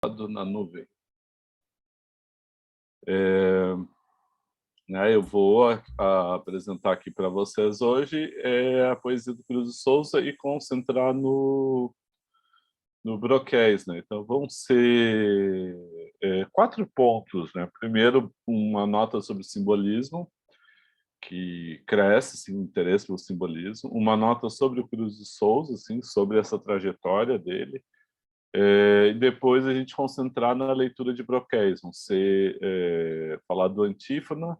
Na nuvem. Eu vou apresentar aqui para vocês hoje a poesia do Cruz de Souza e concentrar no Broquéis, né? Então vão ser 4 pontos, né? Primeiro, uma nota sobre simbolismo, que cresce assim, o interesse pelo simbolismo, uma nota sobre o Cruz de Souza, assim, sobre essa trajetória dele. E depois a gente concentrar na leitura de Broquéis, vão ser falar do antífona,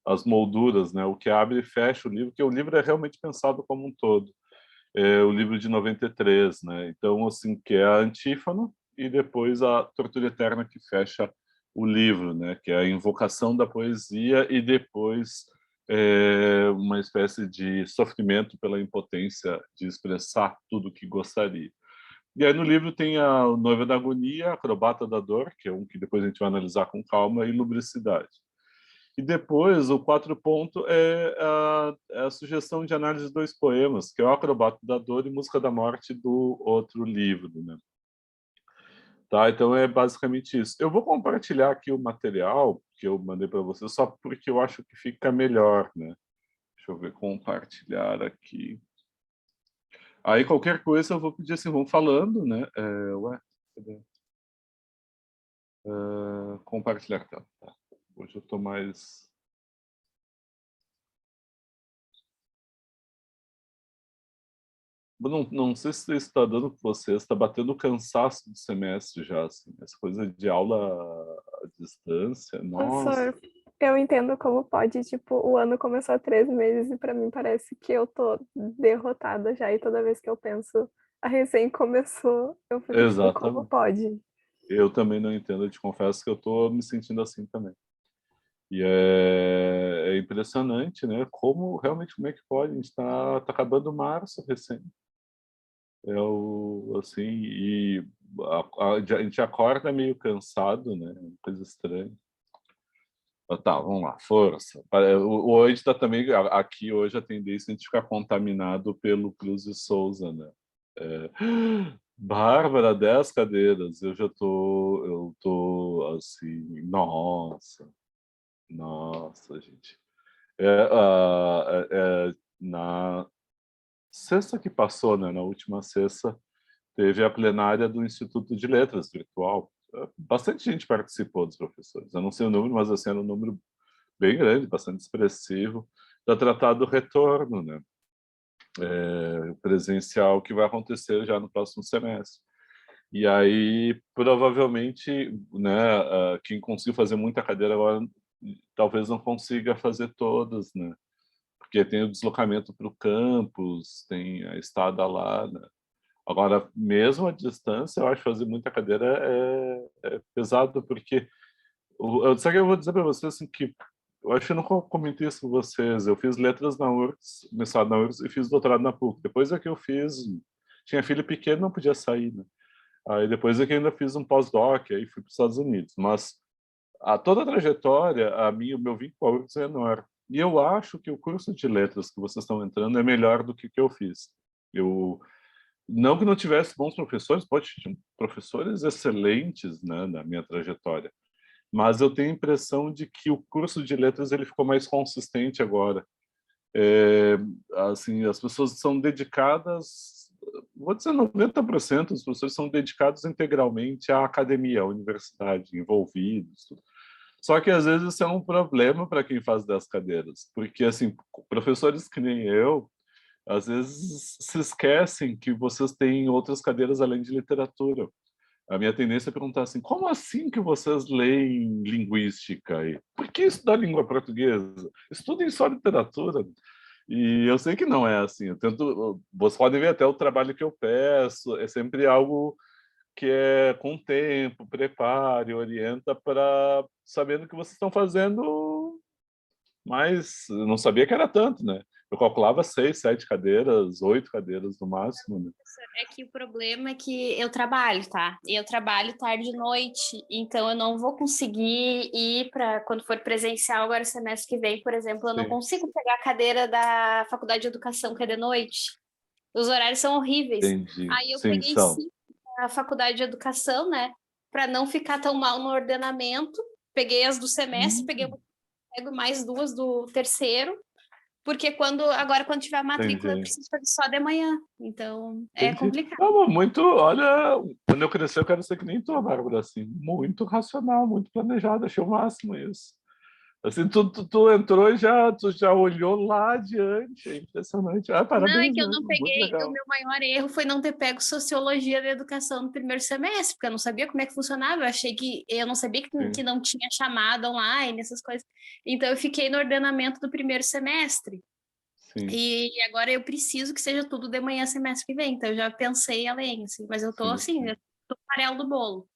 as molduras, né, o que abre e fecha o livro, porque o livro é realmente pensado como um todo. O livro de 93, né? Então, assim, que é a antífona e depois a tortura eterna que fecha o livro, né? Que é a invocação da poesia e depois uma espécie de sofrimento pela impotência de expressar tudo o que gostaria. E aí no livro tem a Noiva da Agonia, a Acrobata da Dor, que é um que depois a gente vai analisar com calma, e Lubricidade. E depois, o 4 ponto é a sugestão de análise de 2 poemas, que é o Acrobata da Dor e Música da Morte, do outro livro, né? Tá, então é basicamente isso. Eu vou compartilhar aqui o material que eu mandei para vocês, só porque eu acho que fica melhor, né? Deixa eu ver, compartilhar aqui. Aí qualquer coisa eu vou pedir assim, vão falando, né? Cadê? Compartilhar tela. Tá. Hoje eu estou mais... Não sei se está dando para vocês, está batendo o cansaço do semestre já, assim, essa coisa de aula à distância, nossa. Professor, eu entendo como pode, tipo, o ano começou há 3 meses e pra mim parece que eu tô derrotada já, e toda vez que eu penso a recém começou, eu fico tipo, como Exatamente. pode? Eu também não entendo, eu te confesso que eu estou me sentindo assim também. E é impressionante, né? Como realmente, como é que pode? A gente tá acabando março recém. Assim, e a gente acorda meio cansado, né? Coisa estranha. Tá, vamos lá, força. Hoje está também, aqui hoje a tendência é a gente ficar contaminado pelo Cruz de Souza, né? É, Bárbara, 10 cadeiras, eu tô assim, nossa, gente. Na sexta que passou, né, na última sexta, teve a plenária do Instituto de Letras virtual. Bastante gente participou dos professores. Eu não sei o número, mas assim, era um número bem grande, bastante expressivo, para tratar do retorno, né, presencial que vai acontecer já no próximo semestre. E aí, provavelmente, né, quem conseguiu fazer muita cadeira agora talvez não consiga fazer todas, né? Porque tem o deslocamento para o campus, tem a estada lá, né? Agora, mesmo à distância, eu acho que fazer muita cadeira é pesado, porque sabe que eu vou dizer para vocês assim, que eu acho que eu não comentei isso com vocês. Eu fiz letras na URGS, mestrado na URGS e fiz doutorado na PUC. Depois é que eu fiz, tinha filho pequeno, não podia sair, né? Aí depois é que ainda fiz um pós-doc, aí fui para os Estados Unidos. Mas toda a trajetória, o meu vínculo com a URGS é enorme. E eu acho que o curso de letras que vocês estão entrando é melhor do que o que eu fiz. Eu não que não tivesse bons professores, pode ter professores excelentes, né, na minha trajetória, mas eu tenho a impressão de que o curso de letras ele ficou mais consistente agora. Assim, as pessoas são dedicadas, vou dizer 90% dos professores são dedicados integralmente à academia, à universidade, envolvidos. Tudo. Só que às vezes isso é um problema para quem faz 10 cadeiras, porque assim, professores que nem eu, às vezes se esquecem que vocês têm outras cadeiras além de literatura. A minha tendência é perguntar assim, como assim que vocês leem linguística aí? Por que estudar língua portuguesa? Estudem só literatura. E eu sei que não é assim. Eu tento, vocês podem ver até o trabalho que eu peço, é sempre algo que é com tempo, prepare, orienta para sabendo que vocês estão fazendo, mas eu não sabia que era tanto, né? Eu calculava 6, 7 cadeiras, 8 cadeiras no máximo, né? É que o problema é que eu trabalho, tá? E eu trabalho tarde e noite, então eu não vou conseguir ir para quando for presencial agora semestre que vem, por exemplo, eu não Sim, consigo pegar a cadeira da Faculdade de Educação que é de noite. Os horários são horríveis. entendi. Aí eu Sim, peguei são. sim a Faculdade de Educação, né? para não ficar tão mal no ordenamento. Peguei as do semestre, pego mais 2 do terceiro, porque agora quando tiver a matrícula eu preciso fazer só de manhã, então é complicado. Não, muito, olha, quando eu crescer eu quero ser que nem tu, Bárbara, assim, muito racional, muito planejado, achei o máximo isso. Assim, tu entrou e tu já olhou lá adiante, é impressionante. Parabéns, não, é que eu mesmo, não peguei, o meu maior erro foi não ter pego Sociologia da Educação no primeiro semestre, porque eu não sabia como é que funcionava, eu não sabia que não tinha chamada online, essas coisas. Então eu fiquei no ordenamento do primeiro semestre. Sim. E agora eu preciso que seja tudo de manhã semestre que vem, então eu já pensei além, assim, mas eu tô assim, eu tô farelo do bolo.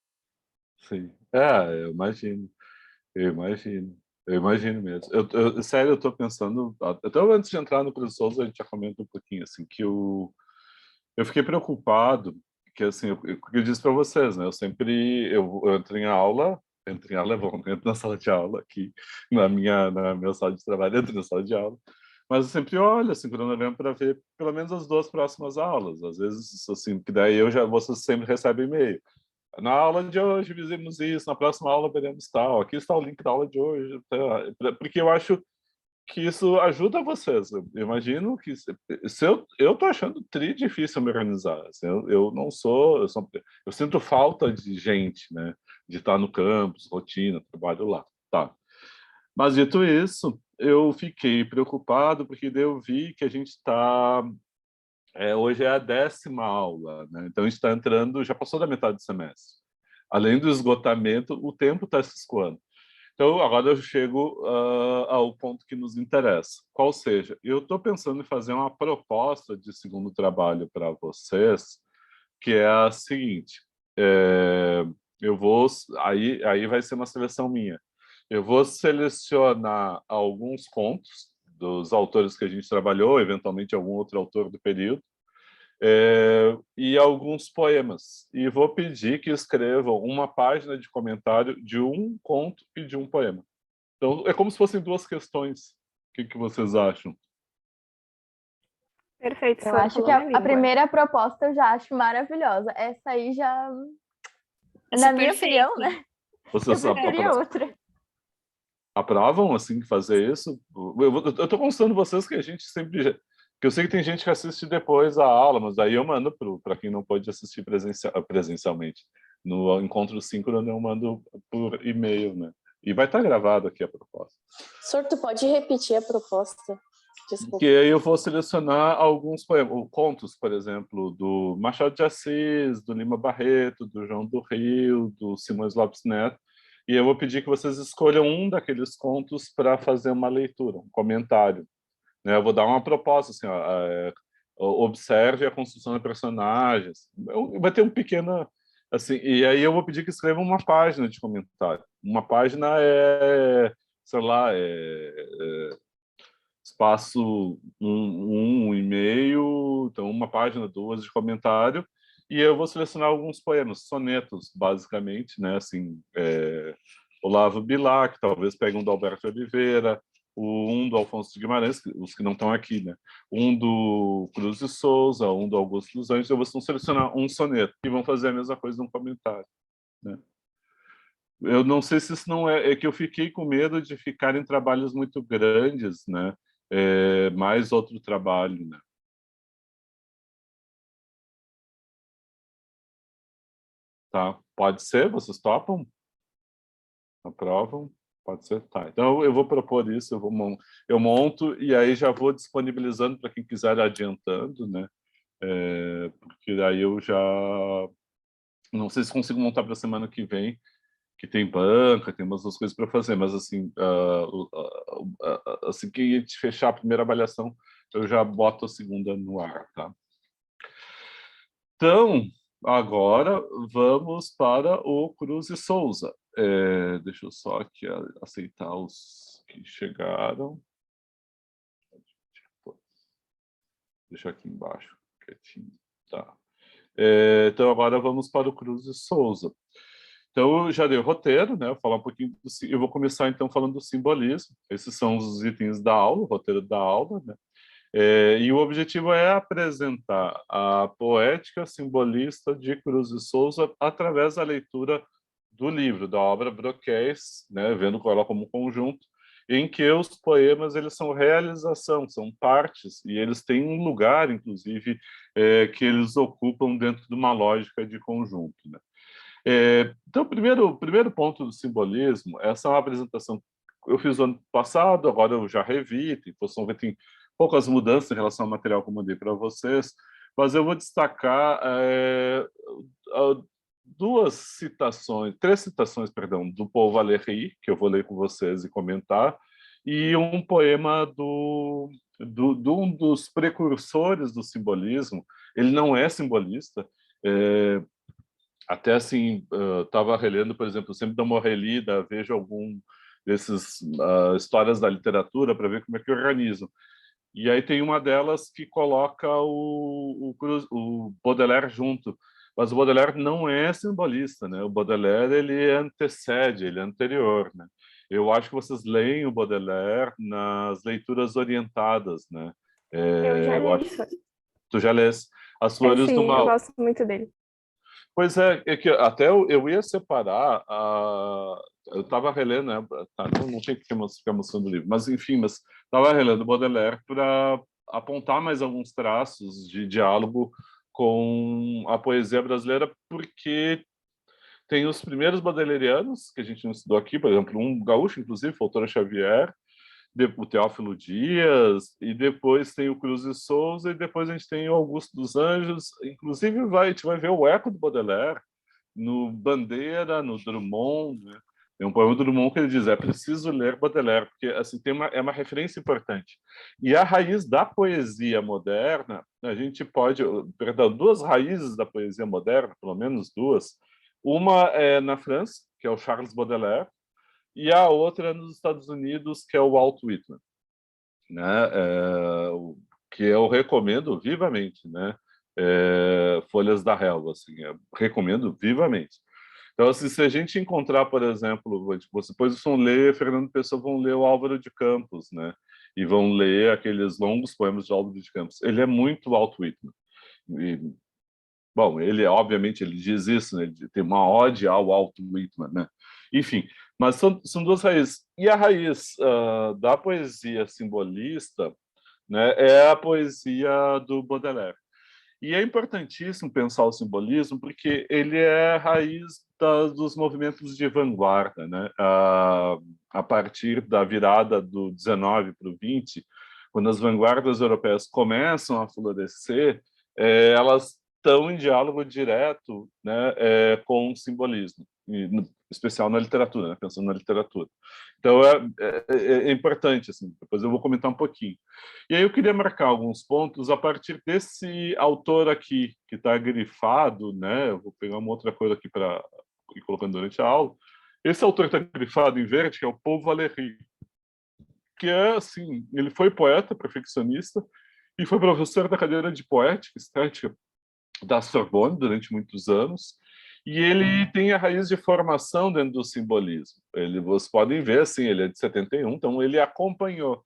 Sim, eu imagino. Eu imagino mesmo. Sério, eu tô pensando, até antes de entrar no Cruz Souza, a gente já comenta um pouquinho, assim, que eu fiquei preocupado, que assim, eu disse para vocês, né, eu entro em aula é bom, eu entro na sala de aula aqui, na minha sala de trabalho, entro na sala de aula, mas eu sempre olho, assim, cronograma para ver pelo menos as 2 próximas aulas, às vezes, assim, que daí vocês sempre recebem e-mail. Na aula de hoje fizemos isso, na próxima aula veremos tal. Aqui está o link da aula de hoje. Porque eu acho que isso ajuda vocês. Eu imagino que se eu tô achando difícil me organizar. Assim, eu não sou, eu sinto falta de gente, né? De estar no campus, rotina, trabalho lá. Tá. Mas dito isso, eu fiquei preocupado porque daí eu vi que a gente está hoje é a 10ª aula, né? Então a gente está entrando, já passou da metade do semestre. Além do esgotamento, o tempo está se escoando. Então agora eu chego ao ponto que nos interessa. Qual seja, eu estou pensando em fazer uma proposta de segundo trabalho para vocês, que é a seguinte: eu vou, aí vai ser uma seleção minha. Eu vou selecionar alguns contos dos autores que a gente trabalhou, eventualmente algum outro autor do período, e alguns poemas. E vou pedir que escrevam uma página de comentário de um conto e de um poema. Então, é como se fossem 2 questões. O que vocês acham? Perfeito. Eu acho que a primeira proposta eu já acho maravilhosa. Essa aí já... Na minha opinião, né? Vocês eu preferia outra. Aprovam, assim, fazer isso? Eu estou constando vocês que a gente sempre... Que eu sei que tem gente que assiste depois a aula, mas daí eu mando para quem não pode assistir presencialmente. No encontro síncrono eu mando por e-mail, né? E vai estar gravado aqui a proposta. Sorto, pode repetir a proposta? Desculpa. Que aí eu vou selecionar alguns poemas, contos, por exemplo, do Machado de Assis, do Lima Barreto, do João do Rio, do Simões Lopes Neto, e eu vou pedir que vocês escolham um daqueles contos para fazer uma leitura, um comentário. Eu vou dar uma proposta, assim, observe a construção de personagens. Vai ter um pequeno... Assim, e aí eu vou pedir que escrevam uma página de comentário. Uma página sei lá, espaço um e-mail, então uma página, 2 de comentário, e eu vou selecionar alguns poemas, sonetos, basicamente, né? Assim, Olavo Bilac, talvez pegue um do Alberto Oliveira, um do Alfonso de Guimarães, os que não estão aqui, né? Um do Cruz de Souza, um do Augusto dos Anjos. Eu vou selecionar um soneto e vão fazer a mesma coisa num comentário, né? Eu não sei se isso não é que eu fiquei com medo de ficar em trabalhos muito grandes, né? Mais outro trabalho, né? Tá? Pode ser? Vocês topam? Aprovam? Pode ser? Tá. Então eu vou propor isso, eu monto e aí já vou disponibilizando para quem quiser adiantando, né? Porque daí eu já não sei se consigo montar para a semana que vem, que tem banca, tem umas outras coisas para fazer, mas assim, assim que a gente fechar a primeira avaliação, eu já boto a segunda no ar, tá? Então, agora vamos para o Cruz e Souza. Deixa eu só aqui aceitar os que chegaram. Deixa aqui embaixo, quietinho. Tá. Então, agora vamos para o Cruz e Souza. Então, eu já dei o roteiro, né? Vou falar um pouquinho eu vou começar, então, falando do simbolismo. Esses são os itens da aula, o roteiro da aula, né? E o objetivo é apresentar a poética simbolista de Cruz e Souza através da leitura do livro, da obra Broquéis, né, vendo ela como um conjunto, em que os poemas eles são realização, são partes, e eles têm um lugar, inclusive, que eles ocupam dentro de uma lógica de conjunto, né? Então, o primeiro ponto do simbolismo, essa é uma apresentação que eu fiz no ano passado, agora eu já revi, tem poucas mudanças em relação ao material que eu mandei para vocês, mas eu vou destacar três citações, perdão, do Paul Valéry, que eu vou ler com vocês e comentar, e um poema de um dos precursores do simbolismo. Ele não é simbolista, até assim, estava relendo, por exemplo, sempre dou uma relida, vejo algum desses histórias da literatura para ver como é que organizam. E aí tem uma delas que coloca o Baudelaire junto. Mas o Baudelaire não é simbolista, né? O Baudelaire ele antecede, ele é anterior, né? Eu acho que vocês leem o Baudelaire nas leituras orientadas, né? Eu já Eu li acho... isso. Tu já lês As Flores do Sim, eu Mal. gosto muito dele. Pois é que até eu ia separar eu estava relendo, né? Tá, não tem que ficar mostrando o livro, mas enfim, estava relendo Baudelaire para apontar mais alguns traços de diálogo com a poesia brasileira, porque tem os primeiros baudelairianos que a gente não estudou aqui, por exemplo, um gaúcho, inclusive, Autor Xavier, o Teófilo Dias, e depois tem o Cruz de Souza, e depois a gente tem o Augusto dos Anjos. Inclusive, a gente vai ver o eco do Baudelaire no Bandeira, no Drummond, né? Tem um poema do Drummond que ele diz: é preciso ler Baudelaire, porque assim, é uma referência importante. E a raiz da poesia moderna, a gente pode... Perdão, duas raízes da poesia moderna, pelo menos duas. Uma é na França, que é o Charles Baudelaire, e a outra nos Estados Unidos, que é o Walt Whitman, né? Que eu recomendo vivamente, né? Folhas da Relva, assim, recomendo vivamente. Então, assim, se a gente encontrar, por exemplo, depois vão ler Fernando Pessoa, vão ler o Álvaro de Campos, né? E vão ler aqueles longos poemas de Álvaro de Campos. Ele é muito Walt Whitman. E, bom, obviamente ele diz isso, né? Ele tem uma ode ao Walt Whitman, né? Enfim, mas são duas raízes. E a raiz da poesia simbolista, né, é a poesia do Baudelaire. E é importantíssimo pensar o simbolismo porque ele é a raiz dos movimentos de vanguarda, né? A partir da virada do 19 para o 20, quando as vanguardas europeias começam a florescer, elas estão em diálogo direto, né, com o simbolismo, especial na literatura, né, pensando na literatura. Então é importante, assim, depois eu vou comentar um pouquinho. E aí eu queria marcar alguns pontos a partir desse autor aqui, que está grifado, né? Eu vou pegar uma outra coisa aqui para ir colocando durante a aula. Esse autor está grifado em verde, que é o Paul Valéry, que é, assim, ele foi poeta, perfeccionista, e foi professor da cadeira de Poética e Estética da Sorbonne durante muitos anos, e ele tem a raiz de formação dentro do simbolismo. Vocês podem ver, assim, ele é de 71, então ele acompanhou.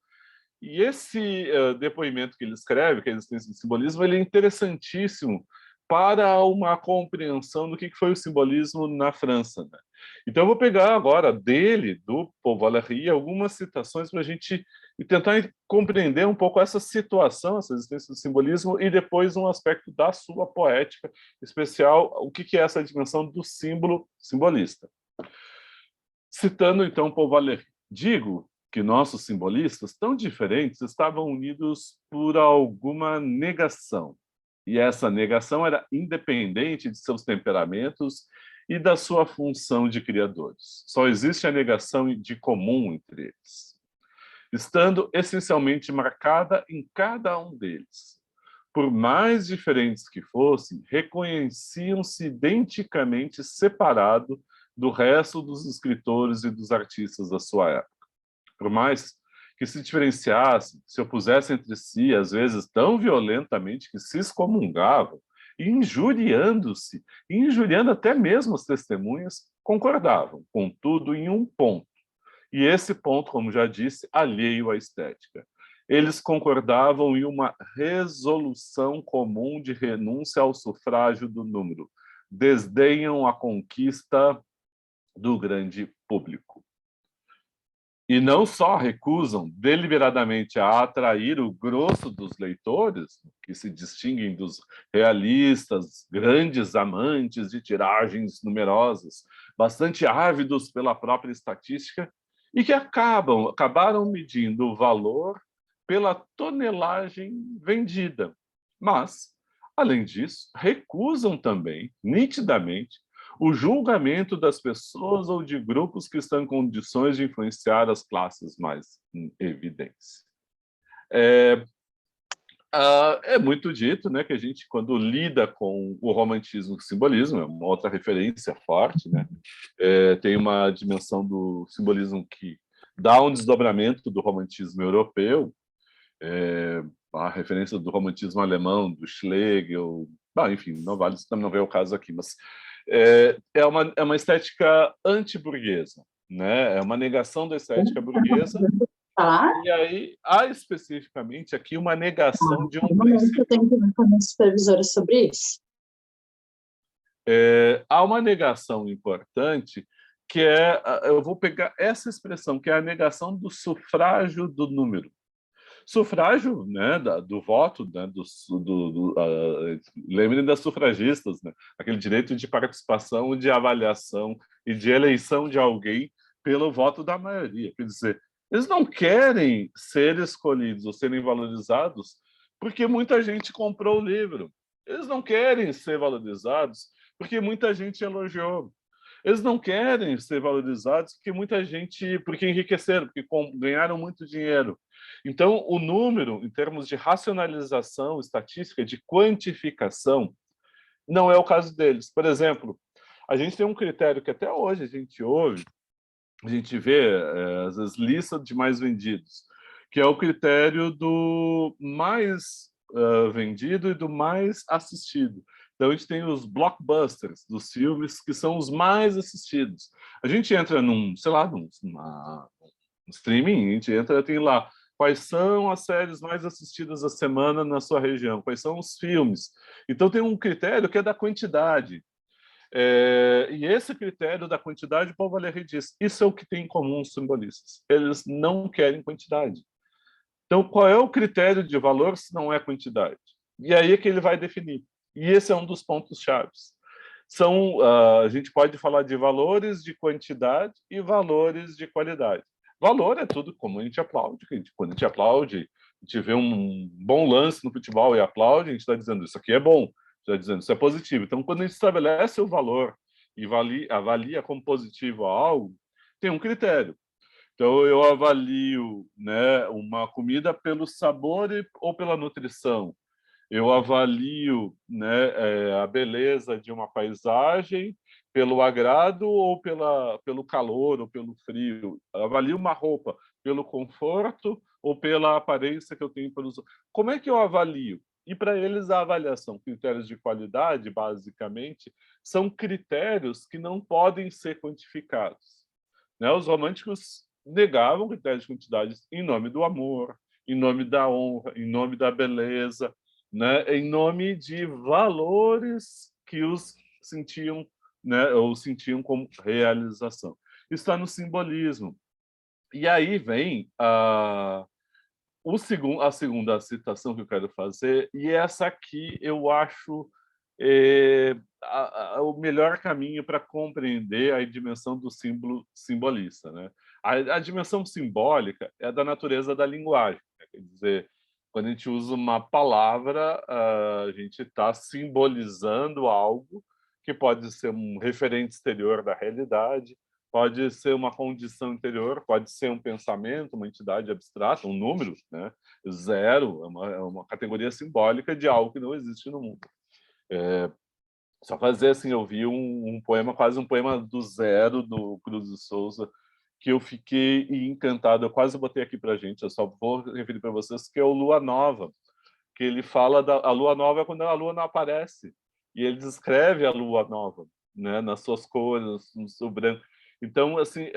E esse depoimento que ele escreve, que é a existência do simbolismo, ele é interessantíssimo para uma compreensão do que foi o simbolismo na França, né? Então, eu vou pegar agora dele, do Paul Valéry, algumas citações para a gente tentar compreender um pouco essa situação, essa existência do simbolismo, e depois um aspecto da sua poética especial, o que é essa dimensão do símbolo simbolista. Citando, então, Paul Valéry, digo que nossos simbolistas, tão diferentes, estavam unidos por alguma negação. E essa negação era independente de seus temperamentos e da sua função de criadores. Só existe a negação de comum entre eles, estando essencialmente marcada em cada um deles. Por mais diferentes que fossem, reconheciam-se identicamente separado do resto dos escritores e dos artistas da sua época. Por mais que se diferenciassem, se opusessem entre si, às vezes tão violentamente que se excomungavam, injuriando-se, injuriando até mesmo as testemunhas, concordavam, contudo, em um ponto. E esse ponto, como já disse, alheio à estética. Eles concordavam em uma resolução comum de renúncia ao sufrágio do número. Desdenham a conquista do grande público. E não só recusam deliberadamente a atrair o grosso dos leitores, que se distinguem dos realistas, grandes amantes de tiragens numerosas, bastante ávidos pela própria estatística, e que acabaram medindo o valor pela tonelagem vendida. Mas, além disso, recusam também, nitidamente, o julgamento das pessoas ou de grupos que estão em condições de influenciar as classes mais em evidência. É muito dito, né, que a gente, quando lida com o romantismo e o simbolismo, é uma outra referência forte, né, tem uma dimensão do simbolismo que dá um desdobramento do romantismo europeu, a referência do romantismo alemão, do Schlegel, enfim, não vale, não é o caso aqui, mas é uma estética anti-burguesa, né? É uma negação da estética burguesa. E aí há especificamente aqui uma negação de um princípio. Eu tenho que ver com a minha supervisora sobre isso. Há uma negação importante que eu vou pegar essa expressão, que é a negação do sufrágio do número. Sufrágio, né, do voto, né, lembrem das sufragistas, né, aquele direito de participação, de avaliação e de eleição de alguém pelo voto da maioria. Quer dizer, eles não querem ser escolhidos ou serem valorizados porque muita gente comprou o livro. Eles não querem ser valorizados porque muita gente elogiou. Eles não querem ser valorizados porque enriqueceram, porque ganharam muito dinheiro. Então, o número, em termos de racionalização estatística, de quantificação, não é o caso deles. Por exemplo, a gente tem um critério que até hoje a gente vê as listas de mais vendidos, que é o critério do mais vendido e do mais assistido. Então, a gente tem os blockbusters dos filmes, que são os mais assistidos. A gente entra num streaming, a gente entra, tem lá quais são as séries mais assistidas da semana na sua região, quais são os filmes. Então, tem um critério que é da quantidade. E esse critério da quantidade, Paul Valéry diz, isso é o que tem em comum os simbolistas. Eles não querem quantidade. Então, qual é o critério de valor se não é quantidade? E aí é que ele vai definir. E esse é um dos pontos chaves. A gente pode falar de valores de quantidade e valores de qualidade. Valor é tudo como a gente aplaude. Quando a gente aplaude, a gente vê um bom lance no futebol e aplaude, a gente está dizendo isso aqui é bom, está dizendo isso é positivo. Então, quando a gente estabelece o valor e avalia como positivo algo, tem um critério. Então, eu avalio, né, uma comida pelo sabor ou pela nutrição. Eu avalio, né, a beleza de uma paisagem pelo agrado ou pelo calor ou pelo frio. Eu avalio uma roupa pelo conforto ou pela aparência que eu tenho pelos... Como é que eu avalio? E para eles a avaliação, critérios de qualidade, basicamente, são critérios que não podem ser quantificados. Né? Os românticos negavam critérios de quantidade em nome do amor, em nome da honra, em nome da beleza, né, em nome de valores que os sentiam, né, ou sentiam como realização. Isso está no simbolismo. E aí vem a segunda citação que eu quero fazer, e essa aqui eu acho o melhor caminho para compreender a dimensão do símbolo simbolista. Né? A dimensão simbólica é da natureza da linguagem, né? Quer dizer, quando a gente usa uma palavra, a gente está simbolizando algo que pode ser um referente exterior da realidade, pode ser uma condição interior, pode ser um pensamento, uma entidade abstrata, um número, né? Zero é uma categoria simbólica de algo que não existe no mundo. Só fazer assim, eu vi um poema, quase um poema do zero, do Cruz de Souza, que eu fiquei encantado, eu quase botei aqui para a gente, eu só vou referir para vocês, que é o Lua Nova, que ele fala a Lua Nova é quando a Lua não aparece, e ele descreve a Lua Nova, né, nas suas cores, no seu branco. Então, assim,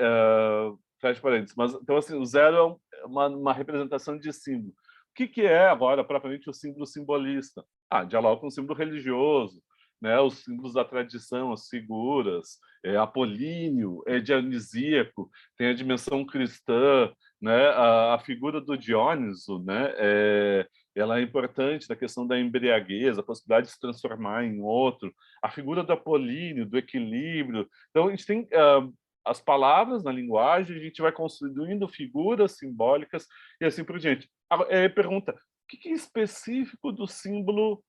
fecha parênteses, mas então, assim, o zero é uma representação de símbolo. O que é agora, propriamente, o símbolo simbolista? Dialoga com o símbolo religioso, né, os símbolos da tradição, as figuras, apolíneo, dionisíaco, tem a dimensão cristã, né, a figura do Dióniso, né, ela é importante na questão da embriaguez, a possibilidade de se transformar em outro, a figura do Apolíneo, do equilíbrio. Então, a gente tem as palavras na linguagem, a gente vai construindo figuras simbólicas e assim por diante. Pergunta, o que é específico do símbolo,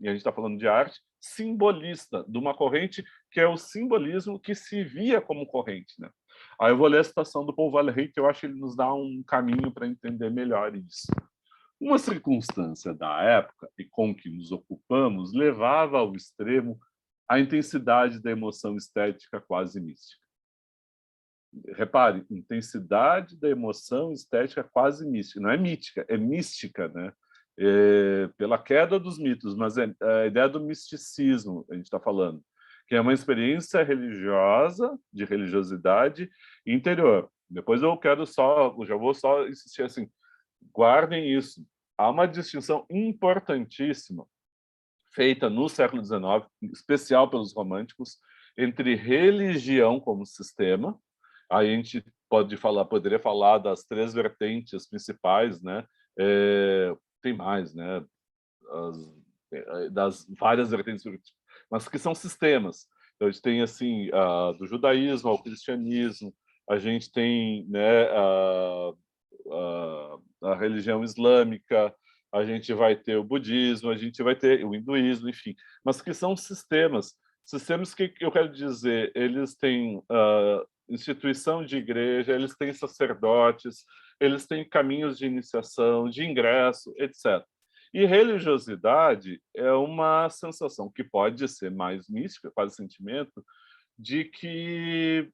e a gente está falando de arte, simbolista, de uma corrente que é o simbolismo que se via como corrente, né? Aí eu vou ler a citação do Paul Valéry, que eu acho que ele nos dá um caminho para entender melhor isso. Uma circunstância da época e com que nos ocupamos levava ao extremo a intensidade da emoção estética quase mística. Repare, intensidade da emoção estética quase mística. Não é mítica, é mística, né? Pela queda dos mitos, mas é a ideia do misticismo, a gente está falando, que é uma experiência religiosa, de religiosidade interior. Depois eu já vou só insistir assim, guardem isso. Há uma distinção importantíssima feita no século XIX, em especial pelos românticos, entre religião como sistema. Aí a gente poderia falar das 3 vertentes principais, né? Tem mais, né? Das várias vertentes, mas que são sistemas. Então, a gente tem assim do judaísmo ao cristianismo, a gente tem, né, a religião islâmica, a gente vai ter o budismo, a gente vai ter o hinduísmo, enfim, mas que são sistemas que eu quero dizer, eles têm instituição de igreja, eles têm sacerdotes, eles têm caminhos de iniciação, de ingresso, etc. E religiosidade é uma sensação que pode ser mais mística, quase sentimento, de que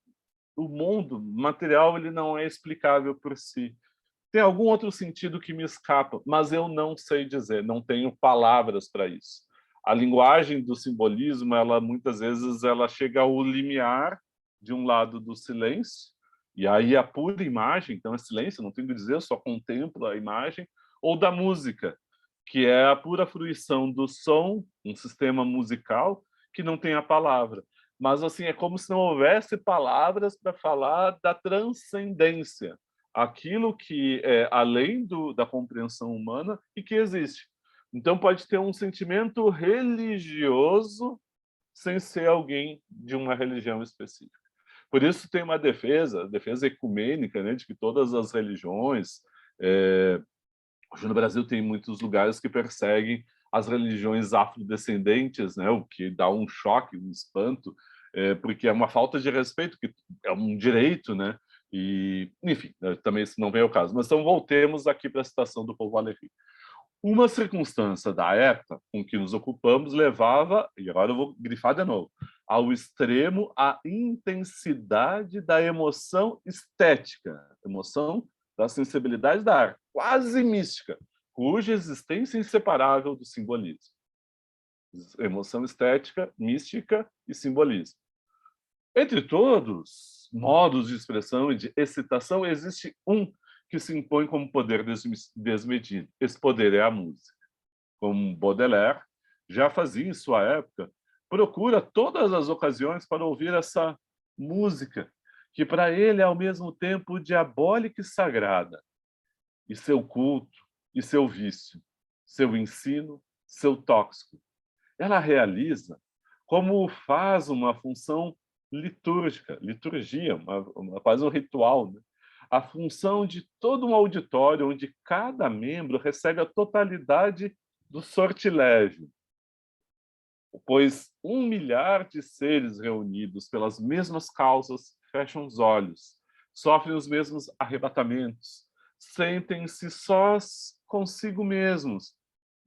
o mundo material ele não é explicável por si. Tem algum outro sentido que me escapa, mas eu não sei dizer, não tenho palavras para isso. A linguagem do simbolismo, ela muitas vezes ela chega ao limiar de um lado do silêncio, e aí a pura imagem, então é silêncio, não tenho que dizer, eu só contemplo a imagem, ou da música, que é a pura fruição do som, um sistema musical que não tem a palavra. Mas assim, é como se não houvesse palavras para falar da transcendência, aquilo que é além da compreensão humana e que existe. Então pode ter um sentimento religioso sem ser alguém de uma religião específica. Por isso tem uma defesa ecumênica, né, de que todas as religiões, hoje no Brasil tem muitos lugares que perseguem as religiões afrodescendentes, né, o que dá um choque, um espanto, porque é uma falta de respeito, que é um direito, né? E, enfim, também isso não vem ao caso. Mas então voltemos aqui para a citação do Paul Valéry. Uma circunstância da época com que nos ocupamos levava, e agora eu vou grifar de novo, ao extremo a intensidade da emoção estética, emoção da sensibilidade da arte, quase mística, cuja existência é inseparável do simbolismo. Emoção estética, mística e simbolismo. Entre todos modos de expressão e de excitação, existe um que se impõe como poder desmedido. Esse poder é a música. Como Baudelaire já fazia em sua época, procura todas as ocasiões para ouvir essa música, que para ele é ao mesmo tempo diabólica e sagrada, e seu culto, e seu vício, seu ensino, seu tóxico. Ela realiza como faz uma função litúrgica, liturgia, quase um ritual, né? A função de todo um auditório onde cada membro recebe a totalidade do sortilégio, pois 1 milhar de seres reunidos pelas mesmas causas fecham os olhos, sofrem os mesmos arrebatamentos, sentem-se sós consigo mesmos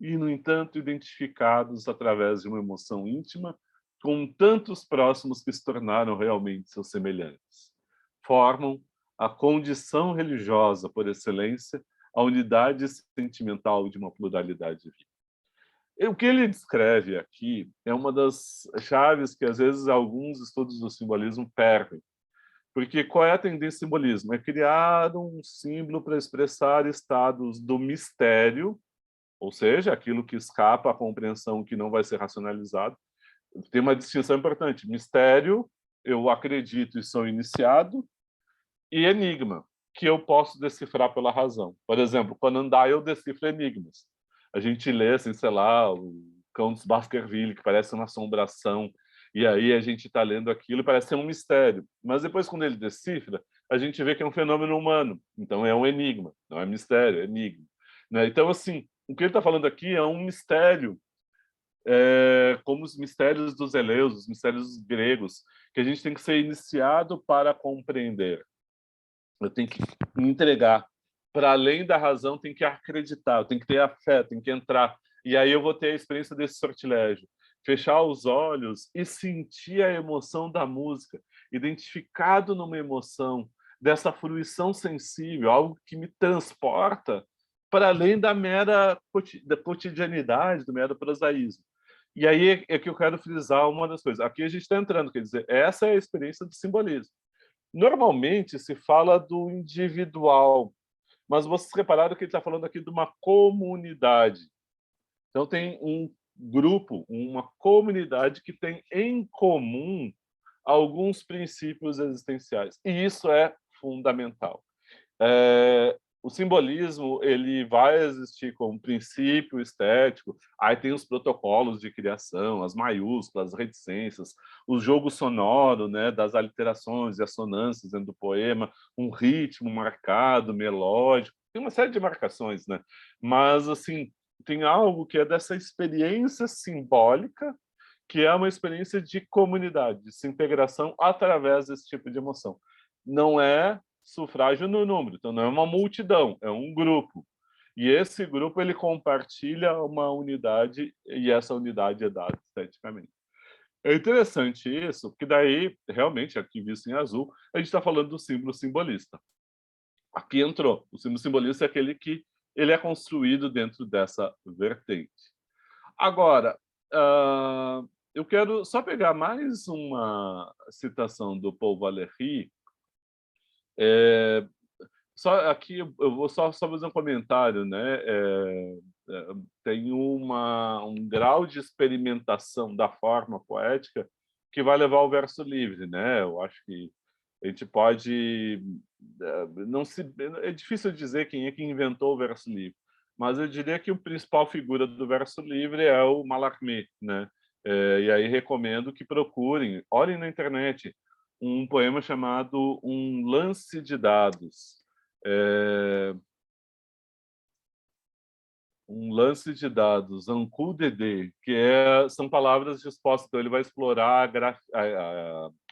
e, no entanto, identificados através de uma emoção íntima com tantos próximos que se tornaram realmente seus semelhantes. Formam a condição religiosa por excelência, a unidade sentimental de uma pluralidade de vida. O que ele descreve aqui é uma das chaves que, às vezes, alguns estudos do simbolismo perdem. Porque qual é a tendência do simbolismo? É criar um símbolo para expressar estados do mistério, ou seja, aquilo que escapa à compreensão, que não vai ser racionalizado, tem uma distinção importante. Mistério, eu acredito e sou iniciado, e enigma, que eu posso decifrar pela razão. Por exemplo, quando andar, eu decifro enigmas. A gente lê, assim, sei lá, o Cão dos Baskerville, que parece uma assombração, e aí a gente está lendo aquilo e parece ser um mistério. Mas depois, quando ele decifra, a gente vê que é um fenômeno humano. Então, é um enigma. Não é mistério, é enigma. Né? Então, assim, o que ele está falando aqui é um mistério, como os mistérios dos Eleus, os mistérios gregos, que a gente tem que ser iniciado para compreender. Eu tenho que me entregar. Para além da razão, tem que acreditar, tem que ter a fé, tem que entrar. E aí eu vou ter a experiência desse sortilégio. Fechar os olhos e sentir a emoção da música, identificado numa emoção, dessa fruição sensível, algo que me transporta para além da mera da cotidianidade, do mero prosaísmo. E aí é que eu quero frisar uma das coisas. Aqui a gente está entrando, quer dizer, essa é a experiência do simbolismo. Normalmente se fala do individual, mas vocês repararam que ele está falando aqui de uma comunidade. Então tem um grupo, uma comunidade que tem em comum alguns princípios existenciais. E isso é fundamental. O simbolismo ele vai existir como princípio estético, aí tem os protocolos de criação, as maiúsculas, as reticências, o jogo sonoro, né, das aliterações e assonâncias dentro do poema, um ritmo marcado, melódico, tem uma série de marcações, né? Mas, assim, tem algo que é dessa experiência simbólica, que é uma experiência de comunidade, de integração através desse tipo de emoção. Não é sufrágio no número, então não é uma multidão, é um grupo. E esse grupo ele compartilha uma unidade e essa unidade é dada esteticamente. É interessante isso, porque daí, realmente, aqui visto em azul, a gente está falando do símbolo simbolista. Aqui entrou. O símbolo simbolista é aquele que ele é construído dentro dessa vertente. Agora, eu quero só pegar mais uma citação do Paul Valéry. Só aqui eu vou só fazer um comentário, né? Tem um grau de experimentação da forma poética que vai levar ao verso livre, né? Eu acho que a gente pode não se é difícil dizer quem é que inventou o verso livre, mas eu diria que o principal figura do verso livre é o Mallarmé, né? E aí recomendo que procurem, olhem na internet um poema chamado Um Lance de Dados. Um lance de dados, un coup de dés, que são palavras dispostas. Então, ele vai explorar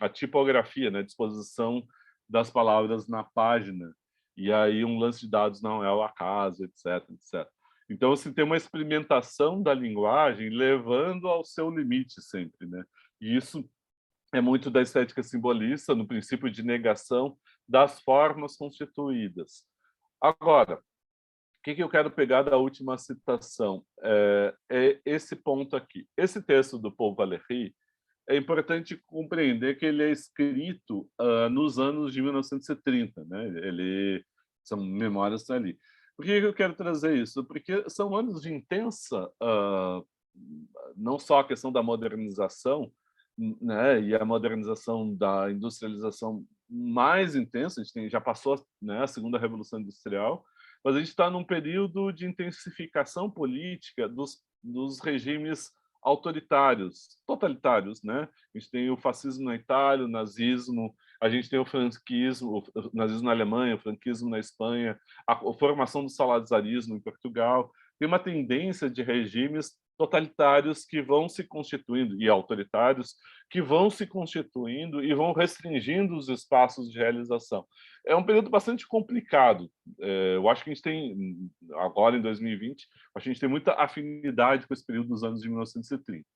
a tipografia, né, a disposição das palavras na página. E aí, um lance de dados não é o acaso, etc, etc. Então, assim, tem uma experimentação da linguagem levando ao seu limite sempre, né? E isso é muito da estética simbolista, no princípio de negação das formas constituídas. Agora, o que eu quero pegar da última citação? É esse ponto aqui. Esse texto do Paul Valéry, é importante compreender que ele é escrito nos anos de 1930, né? São memórias ali. Por que eu quero trazer isso? Porque são anos de intensa, não só a questão da modernização, né? E a modernização da industrialização mais intensa, a gente já passou, né, a segunda revolução industrial, mas a gente está num período de intensificação política dos regimes autoritários, totalitários, né? A gente tem o fascismo na Itália, o nazismo, a gente tem o franquismo, o nazismo na Alemanha, o franquismo na Espanha, a formação do salazarismo em Portugal. Tem uma tendência de regimes totalitários que vão se constituindo, e autoritários, que vão se constituindo e vão restringindo os espaços de realização. É um período bastante complicado. Eu acho que a gente tem, agora em 2020, a gente tem muita afinidade com esse período dos anos de 1930.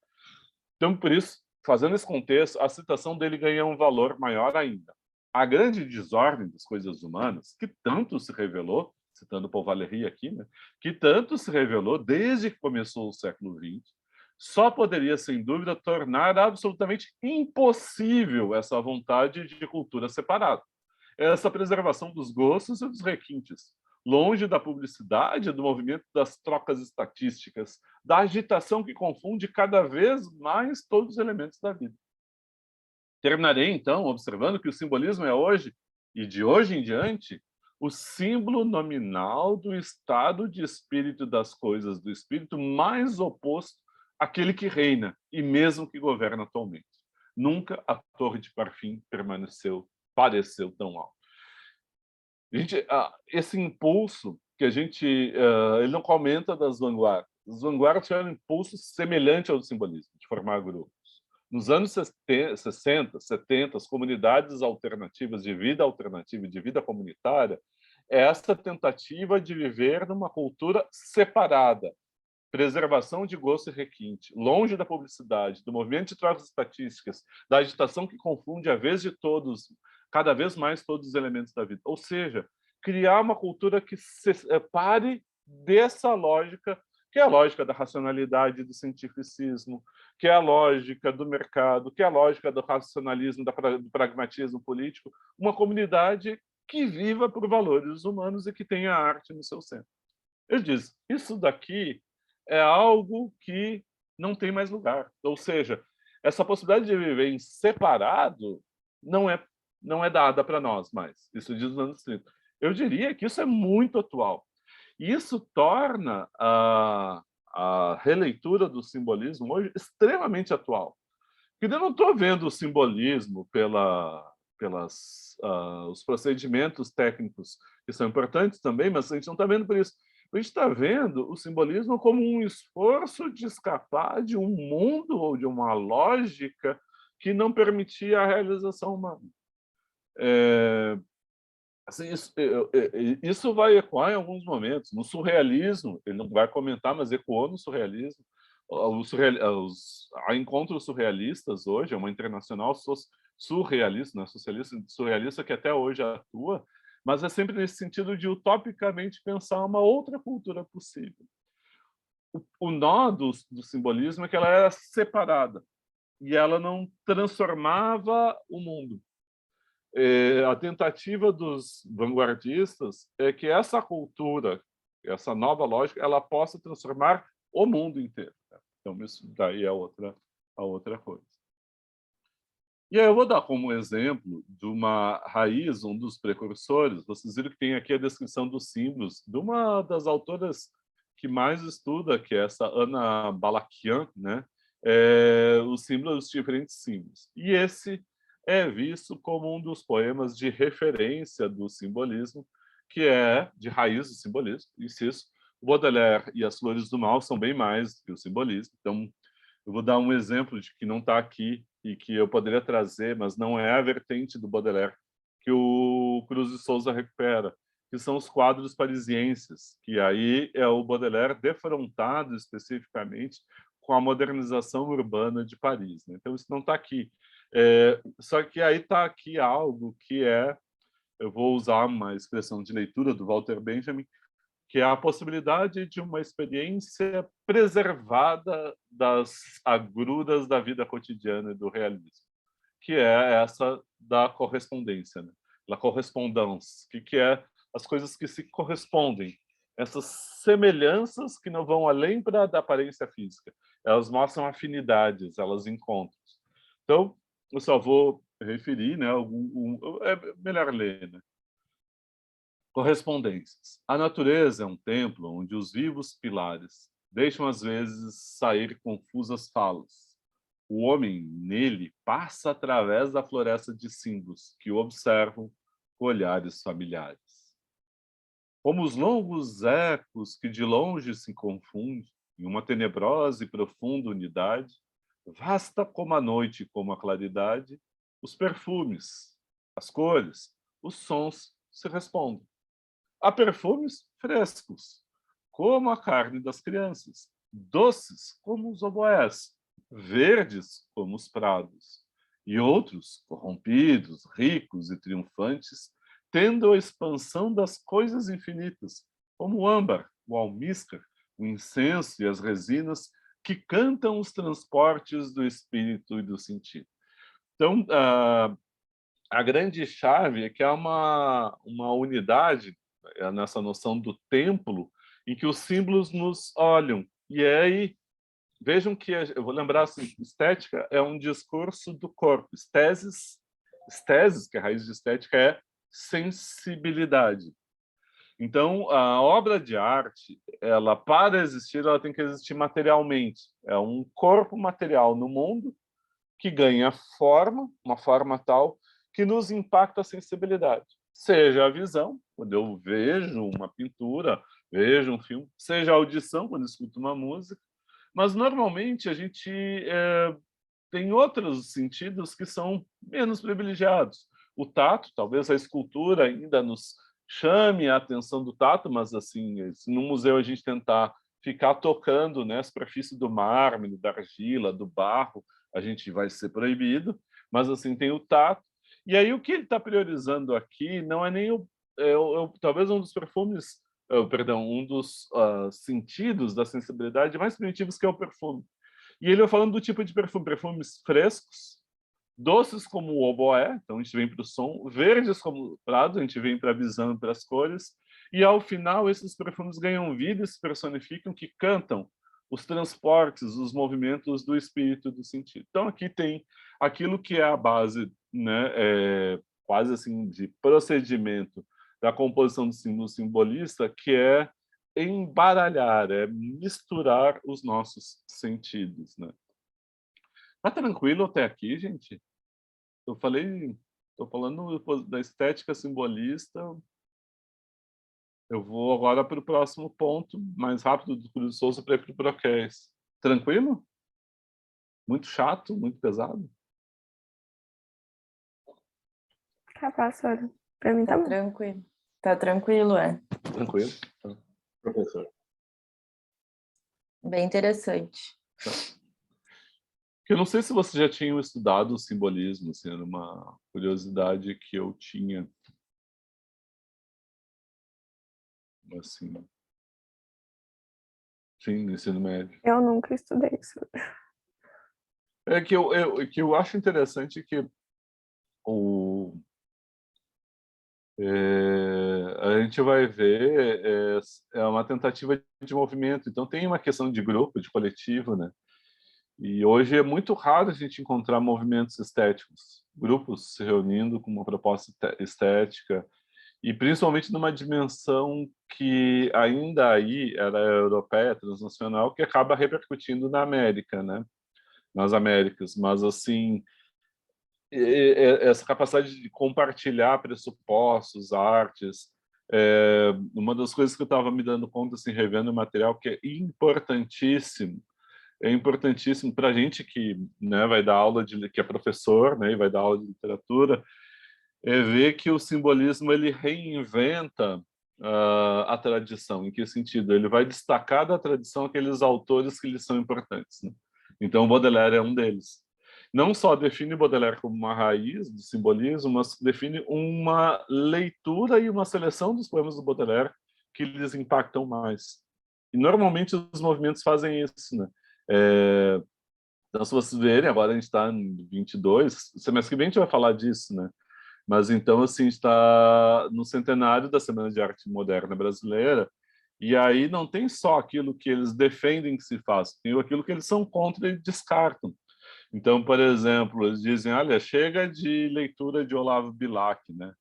Então, por isso, fazendo esse contexto, a citação dele ganha um valor maior ainda. A grande desordem das coisas humanas, que tanto se revelou, citando Paul Valéry aqui, né, que tanto se revelou desde que começou o século XX, só poderia, sem dúvida, tornar absolutamente impossível essa vontade de cultura separada, essa preservação dos gostos e dos requintes, longe da publicidade, do movimento das trocas estatísticas, da agitação que confunde cada vez mais todos os elementos da vida. Terminarei, então, observando que o simbolismo é hoje, e de hoje em diante, o símbolo nominal do estado de espírito das coisas, do espírito mais oposto àquele que reina e mesmo que governa atualmente. Nunca a Torre de Marfim pareceu tão alta. Esse impulso que a gente... ele não comenta das vanguardas. As vanguardas tiveram um impulso semelhante ao do simbolismo, de formar grupos. Nos anos 60, 70, as comunidades alternativas, de vida alternativa e de vida comunitária, é essa tentativa de viver numa cultura separada, preservação de gosto e requinte, longe da publicidade, do movimento de trocas estatísticas, da agitação que confunde, cada vez mais todos os elementos da vida. Ou seja, criar uma cultura que se separe dessa lógica, que é a lógica da racionalidade, do cientificismo, que é a lógica do mercado, que é a lógica do racionalismo, do pragmatismo político, uma comunidade que viva por valores humanos e que tenha a arte no seu centro. Eu disse, isso daqui é algo que não tem mais lugar. Ou seja, essa possibilidade de viver em separado não é dada para nós mais. Isso diz nos anos 30. Eu diria que isso é muito atual. E isso torna a releitura do simbolismo hoje extremamente atual. Porque eu não estou vendo o simbolismo os procedimentos técnicos que são importantes também, mas a gente não está vendo por isso. A gente está vendo o simbolismo como um esforço de escapar de um mundo ou de uma lógica que não permitia a realização humana. Assim, isso vai ecoar em alguns momentos. No surrealismo, ele não vai comentar, mas ecoou no surrealismo. Há encontros surrealistas hoje, é uma internacional surrealista, né? Socialista, surrealista, que até hoje atua, mas é sempre nesse sentido de utopicamente pensar uma outra cultura possível. O nó do simbolismo é que ela era separada e ela não transformava o mundo. A tentativa dos vanguardistas é que essa cultura, essa nova lógica, ela possa transformar o mundo inteiro. Então, isso daí é a outra coisa. E aí eu vou dar como exemplo de uma raiz, um dos precursores. Vocês viram que tem aqui a descrição dos símbolos de uma das autoras que mais estuda, que é essa Ana Balakian, né? Os símbolos, os diferentes símbolos. E esse é visto como um dos poemas de referência do simbolismo, que é de raiz do simbolismo. Isso, o Baudelaire e as Flores do Mal são bem mais que o simbolismo. Então, eu vou dar um exemplo de que não está aqui e que eu poderia trazer, mas não é a vertente do Baudelaire, que o Cruz de Souza recupera, que são os quadros parisienses, que aí é o Baudelaire defrontado especificamente com a modernização urbana de Paris, né? Então, isso não está aqui. Só que aí está aqui algo que eu vou usar uma expressão de leitura do Walter Benjamin, que é a possibilidade de uma experiência preservada das agruras da vida cotidiana e do realismo, que é essa da correspondência, né? La correspondance, que é as coisas que se correspondem, essas semelhanças que não vão além da aparência física, elas mostram afinidades, elas encontram. Então, eu só vou referir, né, é melhor ler, né? Correspondências. A natureza é um templo onde os vivos pilares deixam às vezes sair confusas falas. O homem, nele, passa através da floresta de símbolos que o observam com olhares familiares. Como os longos ecos que de longe se confundem em uma tenebrosa e profunda unidade, vasta como a noite e como a claridade, os perfumes, as cores, os sons se respondem. Há perfumes frescos, como a carne das crianças, doces como os oboés, verdes como os prados, e outros, corrompidos, ricos e triunfantes, tendo a expansão das coisas infinitas, como o âmbar, o almíscar, o incenso e as resinas que cantam os transportes do espírito e do sentido. Então, a grande chave é que há uma unidade é nessa noção do templo, em que os símbolos nos olham. E aí, vejam que, eu vou lembrar assim, estética é um discurso do corpo. Esteses, que a raiz de estética é sensibilidade. Então, a obra de arte, ela para existir, ela tem que existir materialmente. É um corpo material no mundo que ganha forma, uma forma tal que nos impacta a sensibilidade. Seja a visão, quando eu vejo uma pintura, vejo um filme, seja a audição, quando eu escuto uma música, mas normalmente a gente tem outros sentidos que são menos privilegiados. O tato, talvez a escultura ainda nos chame a atenção do tato, mas assim, se no museu a gente tentar ficar tocando, né, a superfície do mármore, da argila, do barro, a gente vai ser proibido, mas assim tem o tato. E aí o que ele está priorizando aqui não é nem talvez um dos perfumes, perdão, um dos sentidos da sensibilidade mais primitivos, que é o perfume. E ele vai falando do tipo de perfume, perfumes frescos, doces como o oboé, então a gente vem para o som, verdes como o prado, a gente vem para a visão e para as cores, e ao final esses perfumes ganham vida e se personificam, que cantam os transportes, os movimentos do espírito e do sentido. Então aqui tem aquilo que é a base, né, quase assim de procedimento da composição do símbolo simbolista, que é embaralhar, é misturar os nossos sentidos, né? Tá tranquilo até aqui, gente? Tô falando da estética simbolista. Eu vou agora para o próximo ponto, mais rápido, do Cruz Souza, para ir para o Broquéis. Tranquilo? Muito chato? Muito pesado? Capaz, olha. Pra mim tá bom. Tranquilo. Tá tranquilo, é. Tranquilo. Tá. Professor. Bem interessante. Tá. Eu não sei se vocês já tinham estudado o simbolismo, assim, era uma curiosidade que eu tinha. Assim, sim, no ensino médio. Eu nunca estudei isso. É que eu acho interessante que a gente vai ver é uma tentativa de movimento. Então tem uma questão de grupo, de coletivo, né? E hoje é muito raro a gente encontrar movimentos estéticos, grupos se reunindo com uma proposta estética, e principalmente numa dimensão que ainda aí era europeia, transnacional, que acaba repercutindo na América, né? Nas Américas. Mas, assim, essa capacidade de compartilhar pressupostos, artes, uma das coisas que eu estava me dando conta, assim, revendo o material, que é importantíssimo para a gente que, né, vai dar aula que é professor, né, e vai dar aula de literatura, é ver que o simbolismo ele reinventa a tradição. Em que sentido? Ele vai destacar da tradição aqueles autores que lhes são importantes, né? Então, Baudelaire é um deles. Não só define Baudelaire como uma raiz do simbolismo, mas define uma leitura e uma seleção dos poemas do Baudelaire que lhes impactam mais. E normalmente os movimentos fazem isso, né? Então, se vocês verem, agora a gente está em 22, semestre que vem a gente vai falar disso, né? Mas então, assim, está no centenário da Semana de Arte Moderna Brasileira, e aí não tem só aquilo que eles defendem que se faça, tem aquilo que eles são contra e descartam. Então, por exemplo, eles dizem, olha, chega de leitura de Olavo Bilac, né?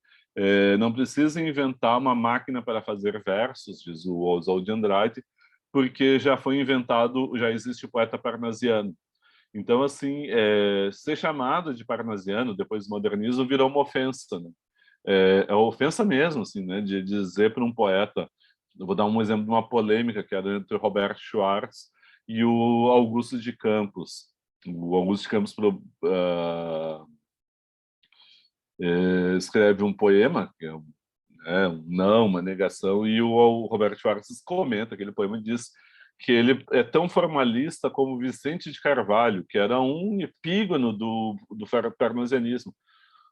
Não precisa inventar uma máquina para fazer versos, diz o Oswald de Andrade, porque já foi inventado, já existe o poeta parnasiano. Então, assim, ser chamado de parnasiano depois do modernismo virou uma ofensa, né? É ofensa mesmo, assim, né? De dizer para um poeta, eu vou dar um exemplo de uma polêmica que era entre o Roberto Schwartz e o Augusto de Campos. O Augusto de Campos escreve um poema, que é um não, uma negação, e o Roberto Schwartz comenta aquele poema e diz que ele é tão formalista como Vicente de Carvalho, que era um epígono do parnasianismo.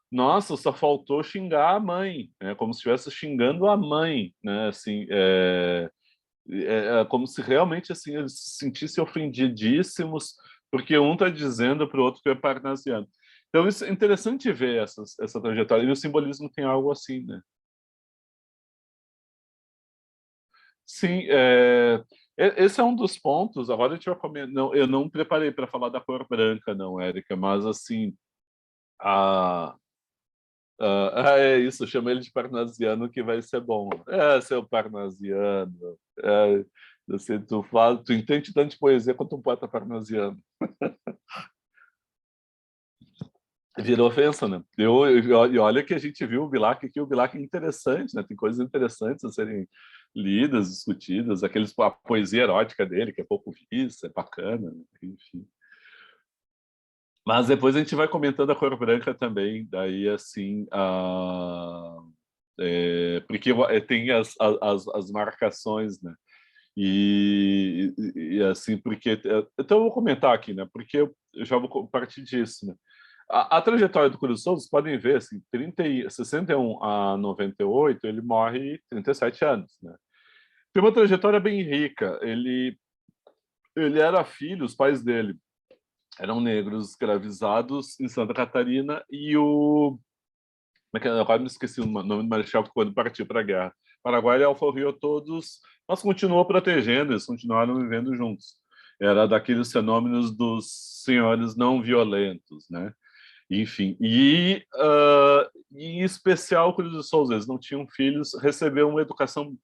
Nossa, só faltou xingar a mãe, como se estivesse xingando a mãe, né? Assim, como se realmente assim eles se sentissem ofendidíssimos porque um está dizendo para o outro que é parnasiano. Então isso é interessante ver essa trajetória, e o simbolismo tem algo assim, né? Sim, esse é um dos pontos. Agora a gente vai comer. Não, eu não preparei para falar da cor branca, não, Érica, mas assim, a, é isso, chama ele de parnasiano que vai ser bom. Seu parnasiano. Assim, tu entende tanto de poesia quanto um poeta parnasiano. Virou ofensa, né? E olha que a gente viu o Bilac aqui, o Bilac é interessante, né? Tem coisas interessantes a serem lidas, discutidas, a poesia erótica dele, que é pouco vista, é bacana, né? Enfim. Mas depois a gente vai comentando a cor branca também, daí assim, porque tem as marcações, né? E assim, porque... Então eu vou comentar aqui, né? Porque eu já vou partir disso, né? A trajetória do Cruz Souza, vocês podem ver, assim, 61 a 98, ele morre 37 anos, né? Tem uma trajetória bem rica. Ele era filho, os pais dele eram negros escravizados em Santa Catarina e o... Agora me esqueci o nome do marechal quando partiu para a guerra. Paraguai e alforriou todos, mas continuou protegendo, eles continuaram vivendo juntos. Era daqueles fenômenos dos senhores não violentos, né? Enfim, em especial o Cruz de Souza, eles não tinham filhos, recebeu uma educação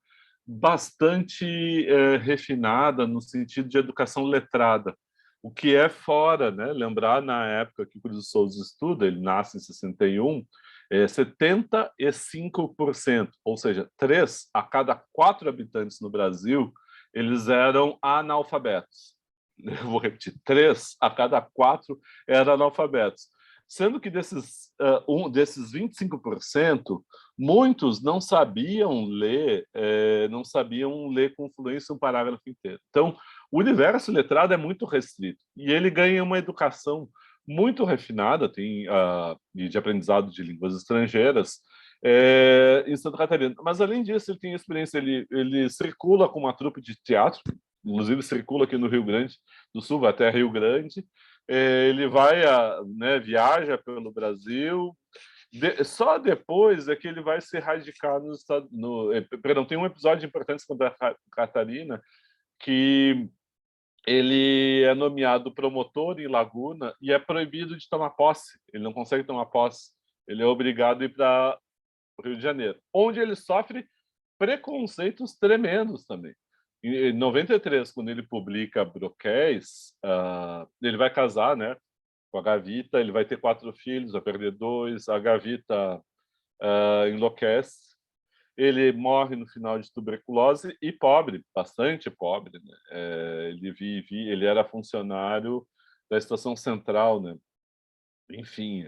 bastante refinada no sentido de educação letrada, o que é fora, né? Lembrar na época que o Cruz de Souza estuda, ele nasce em 61, 75%, ou seja, 3 a cada 4 habitantes no Brasil, eles eram analfabetos. Eu vou repetir, 3 a cada 4 eram analfabetos. Sendo que desses 25%, muitos não sabiam ler com fluência um parágrafo inteiro. Então, o universo letrado é muito restrito e ele ganha uma educação muito refinada, de aprendizado de línguas estrangeiras, em Santa Catarina. Mas, além disso, ele tem experiência, ele circula com uma trupe de teatro, inclusive circula aqui no Rio Grande do Sul, vai até Rio Grande, ele né, viaja pelo Brasil. Só depois é que ele vai se radicar nos Estados Unidos. Perdão, tem um episódio importante com a Catarina que ele é nomeado promotor em Laguna e é proibido de tomar posse. Ele não consegue tomar posse. Ele é obrigado a ir para o Rio de Janeiro, onde ele sofre preconceitos tremendos também. Em 93, quando ele publica Broquéis, ele vai casar, né, com a Gavita, ele vai ter 4 filhos, vai perder 2, a Gavita enlouquece, ele morre no final de tuberculose e pobre, bastante pobre, né? Ele era funcionário da Estação Central, né? Enfim,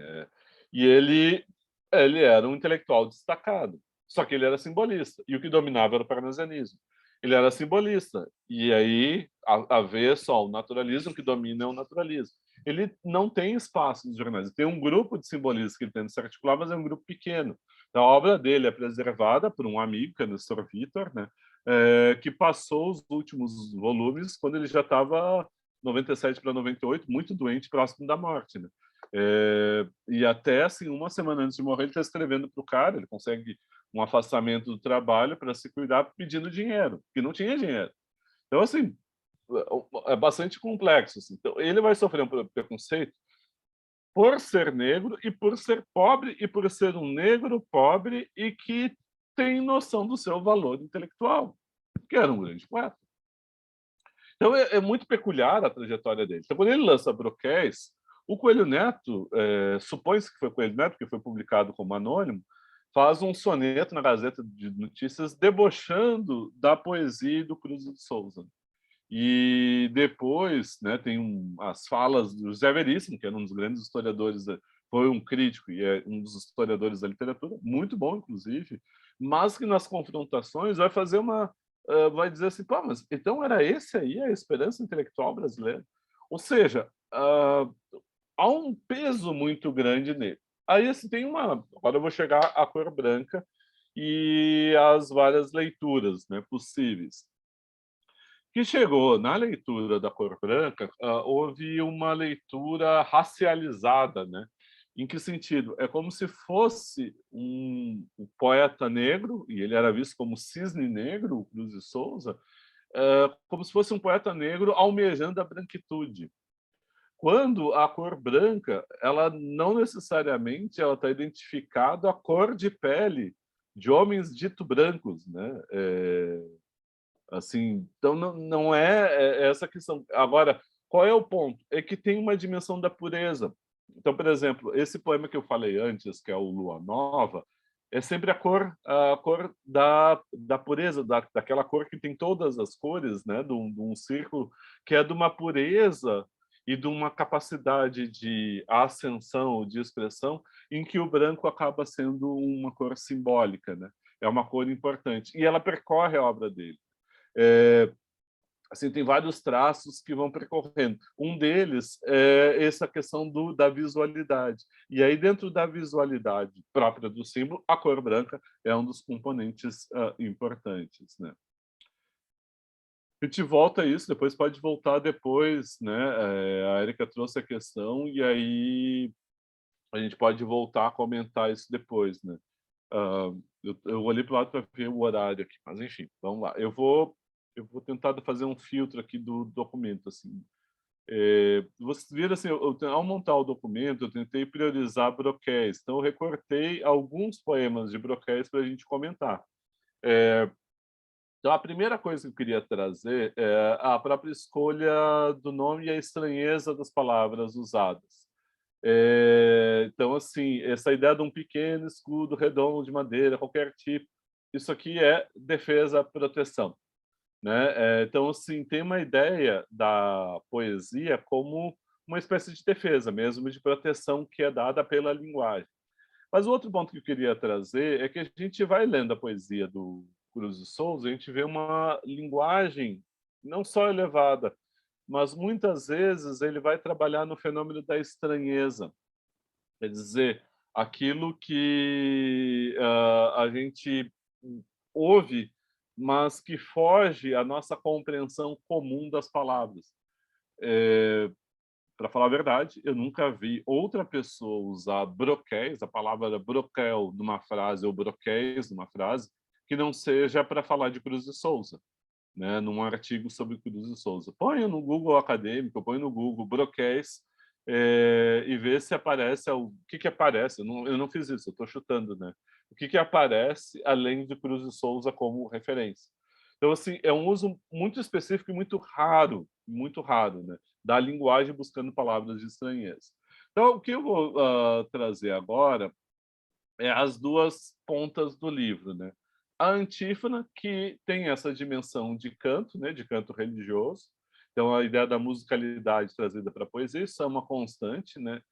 e ele era um intelectual destacado, só que ele era simbolista, e o que dominava era o parnasianismo. Ele era simbolista, e aí, avesso ao naturalismo, que domina é o naturalismo. Ele não tem espaço nos jornais. Tem um grupo de simbolistas que ele tenta se articular, mas é um grupo pequeno. Então, a obra dele é preservada por um amigo, que é o Nestor Vitor, né? Que passou os últimos volumes quando ele já estava 97 para 98, muito doente, próximo da morte, né? E até assim, uma semana antes de morrer, ele está escrevendo para o cara, ele consegue um afastamento do trabalho para se cuidar pedindo dinheiro, porque não tinha dinheiro. Então, assim, é bastante complexo. Assim. Então, ele vai sofrer um preconceito por ser negro e por ser pobre e por ser um negro pobre e que tem noção do seu valor intelectual, que era um grande poeta. Então, é muito peculiar a trajetória dele. Então, quando ele lança Broquéis, o Coelho Neto, supõe-se que foi o Coelho Neto, que foi publicado como anônimo, faz um soneto na Gazeta de Notícias debochando da poesia do Cruz de Souza. E depois, né, tem as falas do José Veríssimo, que era um dos grandes historiadores, foi um crítico e é um dos historiadores da literatura, muito bom, inclusive, mas que nas confrontações vai fazer vai dizer assim, pô, mas então era esse aí a esperança intelectual brasileira? Ou seja, há um peso muito grande nele. Aí, assim, agora eu vou chegar à cor branca e às várias leituras, né, possíveis. Que chegou na leitura da cor branca, houve uma leitura racializada, né? Em que sentido? É como se fosse um poeta negro, e ele era visto como cisne negro, o Cruz de Souza, como se fosse um poeta negro almejando a branquitude. Quando a cor branca, ela não necessariamente ela está identificada à cor de pele de homens dito brancos, né? Assim, então não é essa questão. Agora, qual é o ponto? É que tem uma dimensão da pureza. Então, por exemplo, esse poema que eu falei antes, que é o Lua Nova, é sempre a cor da pureza, daquela cor que tem todas as cores, né? De um círculo, que é de uma pureza e de uma capacidade de ascensão, de expressão, em que o branco acaba sendo uma cor simbólica, né? É uma cor importante. E ela percorre a obra dele. Assim, tem vários traços que vão percorrendo. Um deles é essa questão da visualidade. E aí, dentro da visualidade própria do símbolo, a cor branca é um dos componentes importantes, né? A gente volta a isso, depois pode voltar depois, né? A Erika trouxe a questão e aí a gente pode voltar a comentar isso depois, né? Eu olhei para o lado para ver o horário aqui, mas enfim, vamos lá. Eu vou tentar fazer um filtro aqui do documento, assim. Vocês viram, assim, ao montar o documento, eu tentei priorizar broquéis. Então, eu recortei alguns poemas de broquéis para a gente comentar. Então, a primeira coisa que eu queria trazer é a própria escolha do nome e a estranheza das palavras usadas. Então, assim, essa ideia de um pequeno escudo redondo de madeira, qualquer tipo, isso aqui é defesa, proteção, né? Então, assim, tem uma ideia da poesia como uma espécie de defesa mesmo, de proteção que é dada pela linguagem. Mas o outro ponto que eu queria trazer é que a gente vai lendo a poesia do Cruz de Souza, a gente vê uma linguagem não só elevada, mas muitas vezes ele vai trabalhar no fenômeno da estranheza. Quer dizer, aquilo que a gente ouve, mas que foge à nossa compreensão comum das palavras. Para falar a verdade, eu nunca vi outra pessoa usar broquéis, a palavra broquel numa frase ou broquéis numa frase, que não seja para falar de Cruz de Souza, né? Num artigo sobre Cruz de Souza. Põe no Google acadêmico, põe no Google broquéis e vê se aparece o que aparece. Eu não fiz isso, eu estou chutando, né? O que aparece além de Cruz de Souza como referência. Então, assim, é um uso muito específico e muito raro, né? Da linguagem buscando palavras de estranheza. Então, o que eu vou trazer agora é as duas pontas do livro, né? A antífona, que tem essa dimensão de canto, né? De canto religioso. Então, a ideia da musicalidade trazida para a poesia, isso é uma constante, né?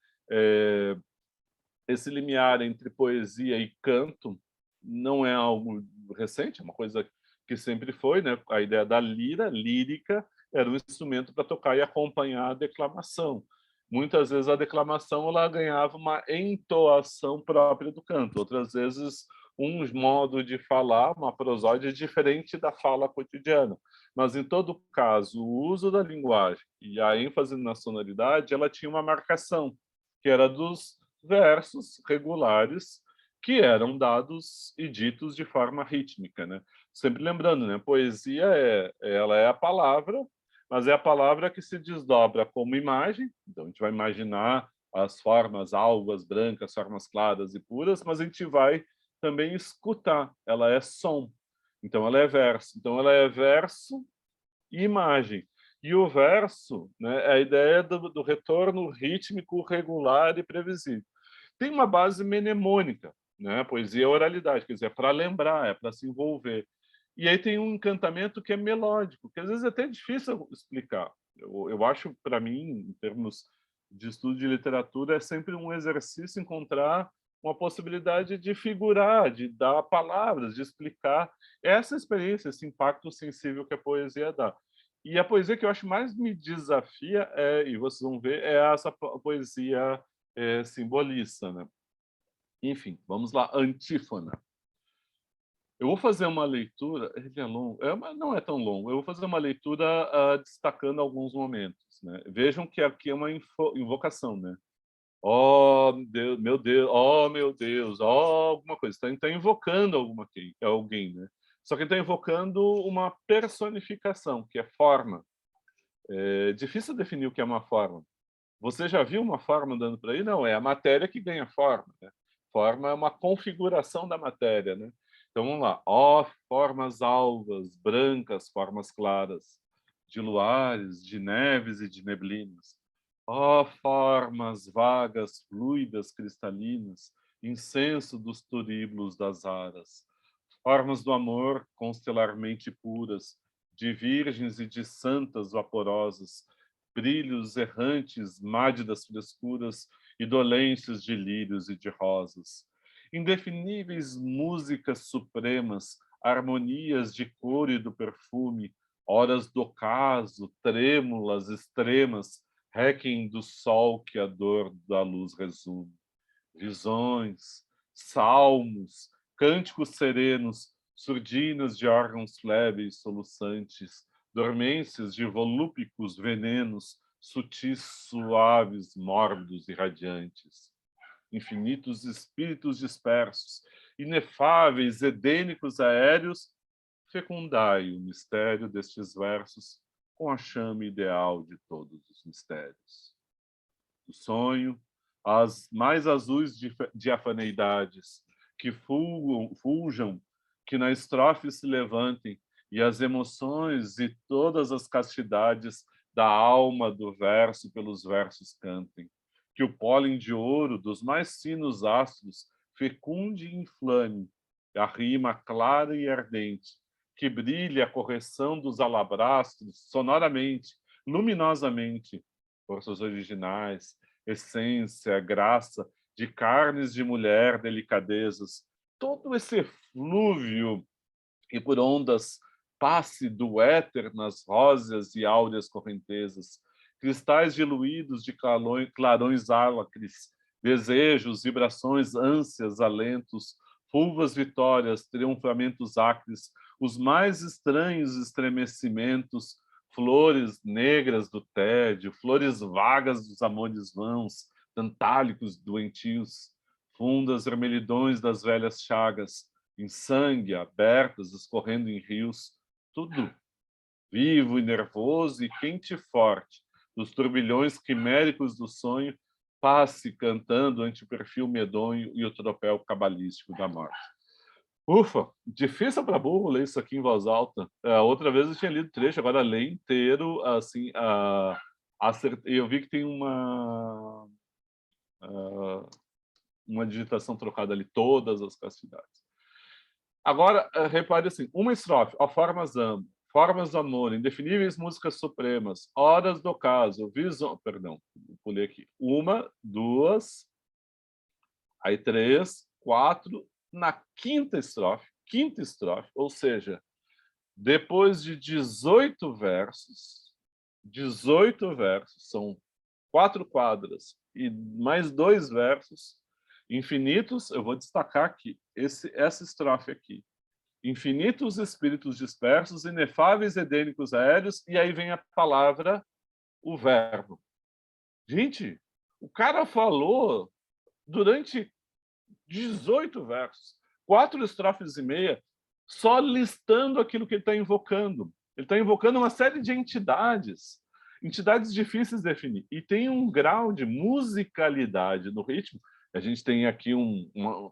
Esse limiar entre poesia e canto não é algo recente, é uma coisa que sempre foi, né? A ideia da lírica, era um instrumento para tocar e acompanhar a declamação. Muitas vezes a declamação ela ganhava uma entoação própria do canto, outras vezes um modo de falar, uma prosódia diferente da fala cotidiana. Mas, em todo caso, o uso da linguagem e a ênfase na sonoridade, ela tinha uma marcação, que era dos versos regulares que eram dados e ditos de forma rítmica, né? Sempre lembrando, né? Poesia ela é a palavra, mas é a palavra que se desdobra como imagem. Então a gente vai imaginar as formas alvas, brancas, formas claras e puras, mas a gente vai também escutar. Ela é som. Então ela é verso. Então ela é verso e imagem. E o verso, né, é a ideia do retorno rítmico, regular e previsível. Tem uma base mnemônica, né? A poesia é oralidade, quer dizer, é para lembrar, é para se envolver. E aí tem um encantamento que é melódico, que às vezes é até difícil explicar. Eu acho, para mim, em termos de estudo de literatura, é sempre um exercício encontrar uma possibilidade de figurar, de dar palavras, de explicar essa experiência, esse impacto sensível que a poesia dá. E a poesia que eu acho mais me desafia, e vocês vão ver, é essa poesia simbolista, né? Enfim, vamos lá, antífona. Eu vou fazer uma leitura, ele é longo, não é tão longo, eu vou fazer uma leitura destacando alguns momentos, né? Vejam que aqui é uma invocação, né? Oh, Deus, meu Deus, oh, meu Deus, oh, alguma coisa. Está invocando alguém, né? Só que está invocando uma personificação, que é forma. É difícil definir o que é uma forma. Você já viu uma forma andando por aí? Não, é a matéria que ganha forma, né? Forma é uma configuração da matéria, né? Então, vamos lá. Ó, formas alvas, brancas, formas claras, de luares, de neves e de neblinas. Ó, formas vagas, fluidas, cristalinas, incenso dos turíbulos das aras. Formas do amor constelarmente puras, de virgens e de santas vaporosas, brilhos errantes, mádidas frescuras e dolências de lírios e de rosas. Indefiníveis músicas supremas, harmonias de cor e do perfume, horas do ocaso, trêmulas, extremas, requiem do sol que a dor da luz resume. Visões, salmos, cânticos serenos, surdinas de órgãos flébeis soluçantes, dormências de volúpicos venenos, sutis, suaves, mórbidos e radiantes. Infinitos espíritos dispersos, inefáveis, edênicos aéreos, fecundai o mistério destes versos com a chama ideal de todos os mistérios. O sonho, as mais azuis diafaneidades, que fuljam, que na estrofe se levantem, e as emoções e todas as castidades da alma do verso pelos versos cantem. Que o pólen de ouro dos mais finos astros fecunde e inflame a rima clara e ardente, que brilhe a correção dos alabrastros sonoramente, luminosamente, forças originais, essência, graça, de carnes de mulher, delicadezas, todo esse eflúvio que por ondas passe do éter nas róseas e áureas correntezas, cristais diluídos de clarões álacres, desejos, vibrações, ânsias, alentos, fulvas vitórias, triunfamentos acres, os mais estranhos estremecimentos, flores negras do tédio, flores vagas dos amores vãos, tantálicos doentios, fundas vermelhidões das velhas chagas, em sangue, abertas, escorrendo em rios, tudo vivo e nervoso e quente e forte, dos turbilhões quiméricos do sonho, passe cantando ante o perfil medonho e o tropel cabalístico da morte. Ufa, difícil para burro ler isso aqui em voz alta. Outra vez eu tinha lido trecho, agora ler inteiro, assim, eu vi que tem uma digitação trocada ali, todas as castidades. Agora, repare assim, uma estrofe, ó, formas do amor, indefiníveis músicas supremas, horas do ocaso, visão, perdão, pulei aqui, uma, duas, aí três, quatro, na quinta estrofe, ou seja, depois de 18 versos, são 4 quadras e mais 2 versos, infinitos, eu vou destacar aqui, essa estrofe aqui, infinitos espíritos dispersos, inefáveis edênicos aéreos, e aí vem a palavra, o verbo. Gente, o cara falou durante 18 versos, 4 estrofes e meia, só listando aquilo que ele está invocando. Ele está invocando uma série de entidades difíceis de definir, e tem um grau de musicalidade no ritmo. A gente tem aqui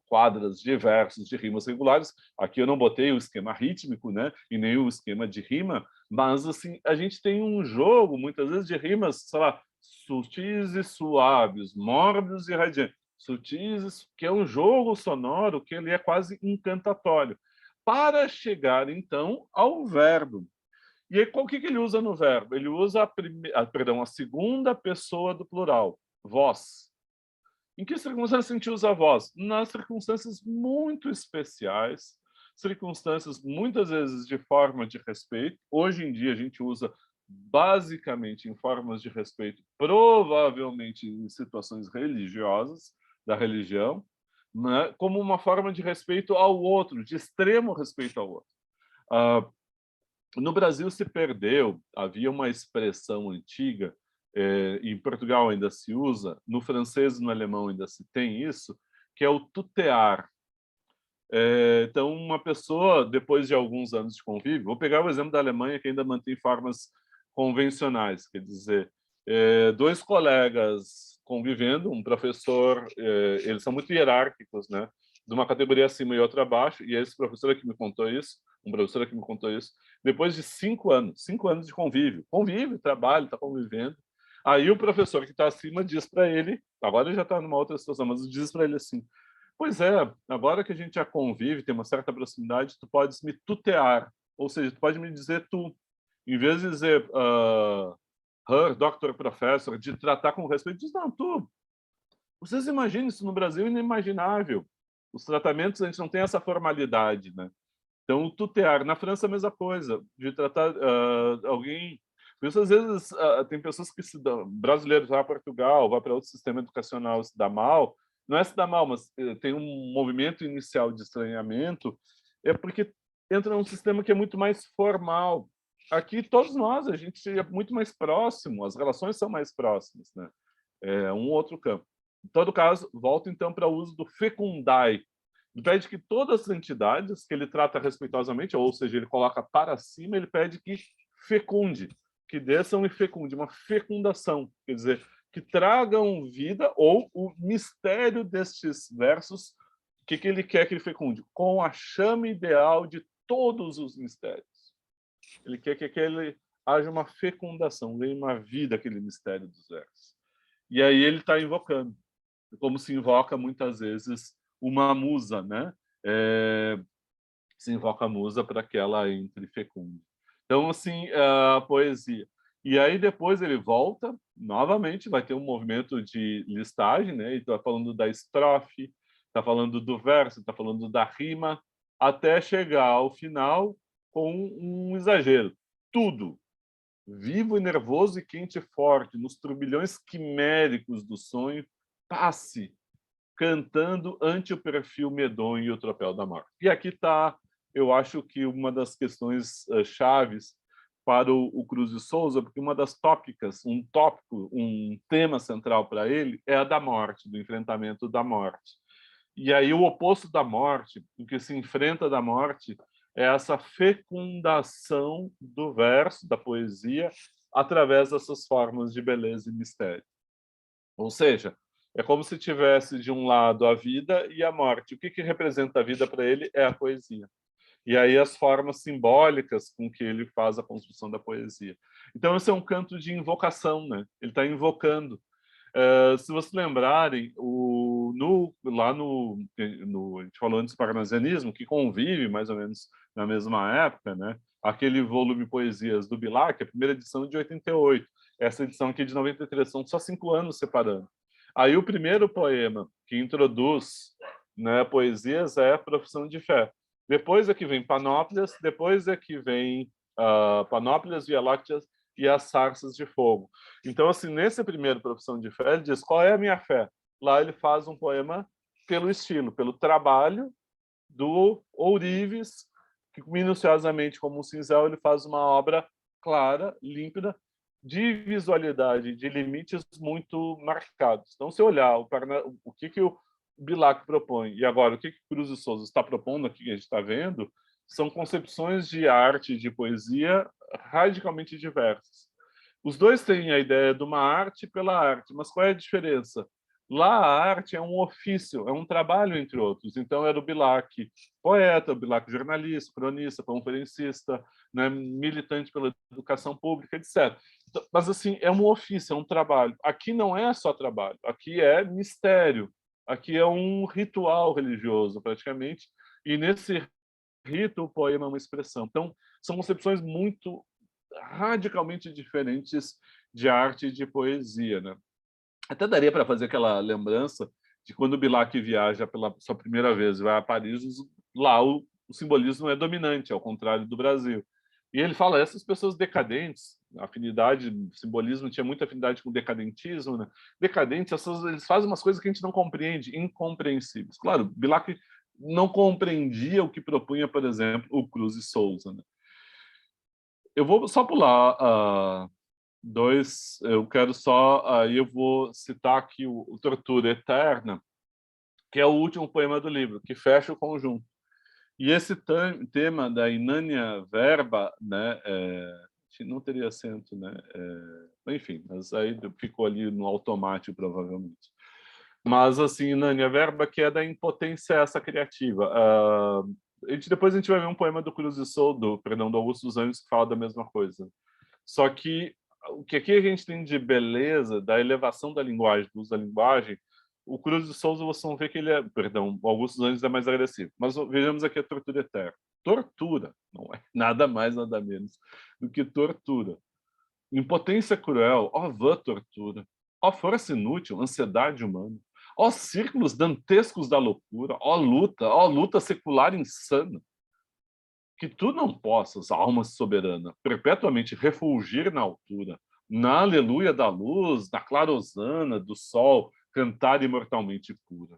quadras de versos de rimas regulares. Aqui eu não botei o esquema rítmico, né? E nem o esquema de rima, mas assim, a gente tem um jogo, muitas vezes, de rimas, sei lá, sutis e suaves, mórbidos e radiantes. Sutis, que é um jogo sonoro que ele é quase encantatório. Para chegar, então, ao verbo. E aí, o que ele usa no verbo? Ele usa a segunda pessoa do plural, vós. Em que circunstâncias a gente usa a voz? Nas circunstâncias muito especiais, circunstâncias muitas vezes de forma de respeito. Hoje em dia a gente usa basicamente em formas de respeito, provavelmente em situações religiosas, da religião, né? Como uma forma de respeito ao outro, de extremo respeito ao outro. No Brasil se perdeu, havia uma expressão antiga em Portugal ainda se usa, no francês e no alemão ainda se tem isso, que é o tutear. Então, uma pessoa, depois de alguns anos de convívio, vou pegar o exemplo da Alemanha, que ainda mantém formas convencionais, quer dizer, dois colegas convivendo, um professor, eles são muito hierárquicos, né? De uma categoria acima e outra abaixo, e esse professor aqui me contou isso, depois de 5 anos de convívio, trabalho, está convivendo, aí o professor que está acima diz para ele, agora ele já está numa outra situação, mas diz para ele assim: pois é, agora que a gente já convive, tem uma certa proximidade, tu podes me tutear, ou seja, tu pode me dizer tu, em vez de dizer her, doctor, professor, de tratar com respeito, diz não, tu. Vocês imaginam isso no Brasil? Inimaginável. Os tratamentos, a gente não tem essa formalidade, né? Então, o tutear. Na França, a mesma coisa, de tratar alguém... Por isso, às vezes, tem pessoas que se dão... Brasileiros vão a Portugal, vão para outro sistema educacional, se dá mal. Não é se dá mal, mas tem um movimento inicial de estranhamento, é porque entra num sistema que é muito mais formal. Aqui, todos nós, a gente é muito mais próximo, as relações são mais próximas, né? É um outro campo. Em todo caso, volto então para o uso do fecundai. Ele pede que todas as entidades que ele trata respeitosamente, ou seja, ele coloca para cima, ele pede que fecunde, que desçam e fecunde, uma fecundação, quer dizer, que tragam vida, ou o mistério destes versos, o que ele quer que ele fecunde? Com a chama ideal de todos os mistérios. Ele quer que haja uma fecundação, ganhe uma vida aquele mistério dos versos. E aí ele está invocando, como se invoca muitas vezes uma musa, né? Se invoca a musa para que ela entre fecunde. Então, assim, a poesia. E aí depois ele volta, novamente, vai ter um movimento de listagem, né? Ele está falando da estrofe, está falando do verso, está falando da rima, até chegar ao final com um exagero. Tudo, vivo e nervoso e quente e forte, nos turbilhões quiméricos do sonho, passe, cantando ante o perfil medonho e o tropel da morte. E aqui está, eu acho que uma das questões chaves para o Cruz de Souza, porque uma das tópicas, um tópico, um tema central para ele é a da morte, do enfrentamento da morte. E aí o oposto da morte, o que se enfrenta da morte, é essa fecundação do verso, da poesia, através dessas formas de beleza e mistério. Ou seja, é como se tivesse de um lado a vida e a morte. O que representa a vida para ele é a poesia. E aí as formas simbólicas com que ele faz a construção da poesia. Então esse é um canto de invocação, né? Ele está invocando. Se vocês lembrarem, a gente falou antes do parnasianismo, que convive mais ou menos na mesma época, né? Aquele volume Poesias do Bilac, a primeira edição de 88, essa edição aqui de 93, são só 5 anos separando. Aí o primeiro poema que introduz, né, poesias é Profissão de Fé. Depois é que vem Panóplias, depois é que vem Panóplias, Via Láctea e as Sarças de Fogo. Então, assim, nesse primeiro Profissão de Fé, ele diz: qual é a minha fé? Lá ele faz um poema pelo estilo, pelo trabalho do ourives, que minuciosamente, como um cinzel, ele faz uma obra clara, límpida, de visualidade, de limites muito marcados. Então, se olhar o que o Bilac propõe e agora o que Cruz de Souza está propondo aqui, que a gente está vendo, são concepções de arte e de poesia radicalmente diversas. Os dois têm a ideia de uma arte pela arte, mas qual é a diferença? Lá a arte é um ofício, é um trabalho entre outros. Então era o Bilac poeta, o Bilac jornalista, cronista, conferencista, né, militante pela educação pública, etc. Mas assim, é um ofício, é um trabalho. Aqui não é só trabalho, aqui é mistério, aqui é um ritual religioso praticamente, e nesse rito o poema é uma expressão. Então são concepções muito radicalmente diferentes de arte e de poesia, né? Até daria para fazer aquela lembrança de quando o Bilac viaja pela sua primeira vez, vai a Paris, lá o simbolismo é dominante, ao contrário do Brasil. E ele fala, essas pessoas decadentes, afinidade, simbolismo tinha muita afinidade com o decadentismo, né? Decadentes, eles fazem umas coisas que a gente não compreende, incompreensíveis. Claro, Bilac não compreendia o que propunha, por exemplo, o Cruz de Souza, né? Eu vou só pular eu quero só, aí eu vou citar aqui o Tortura Eterna, que é o último poema do livro, que fecha o conjunto. E esse tema da inânia verba, né, não teria acento, né, enfim, mas aí ficou ali no automático, provavelmente. Mas, assim, inânia verba, que é da impotência essa criativa. Depois a gente vai ver um poema do Cruz de Souza, do Augusto dos Anjos, que fala da mesma coisa. Só que o que aqui a gente tem de beleza, da elevação da linguagem, do uso da linguagem, o Cruz de Souza, vocês vão ver que ele é... Perdão, o Augusto dos Anjos é mais agressivo. Mas vejamos aqui a tortura eterna. Tortura não é nada mais, nada menos do que tortura. Impotência cruel, ó vã tortura. Ó força inútil, ansiedade humana. Ó círculos dantescos da loucura. Ó luta secular insana. Que tu não possas, alma soberana, perpetuamente refulgir na altura, na aleluia da luz, na clarosana do sol, cantar imortalmente pura.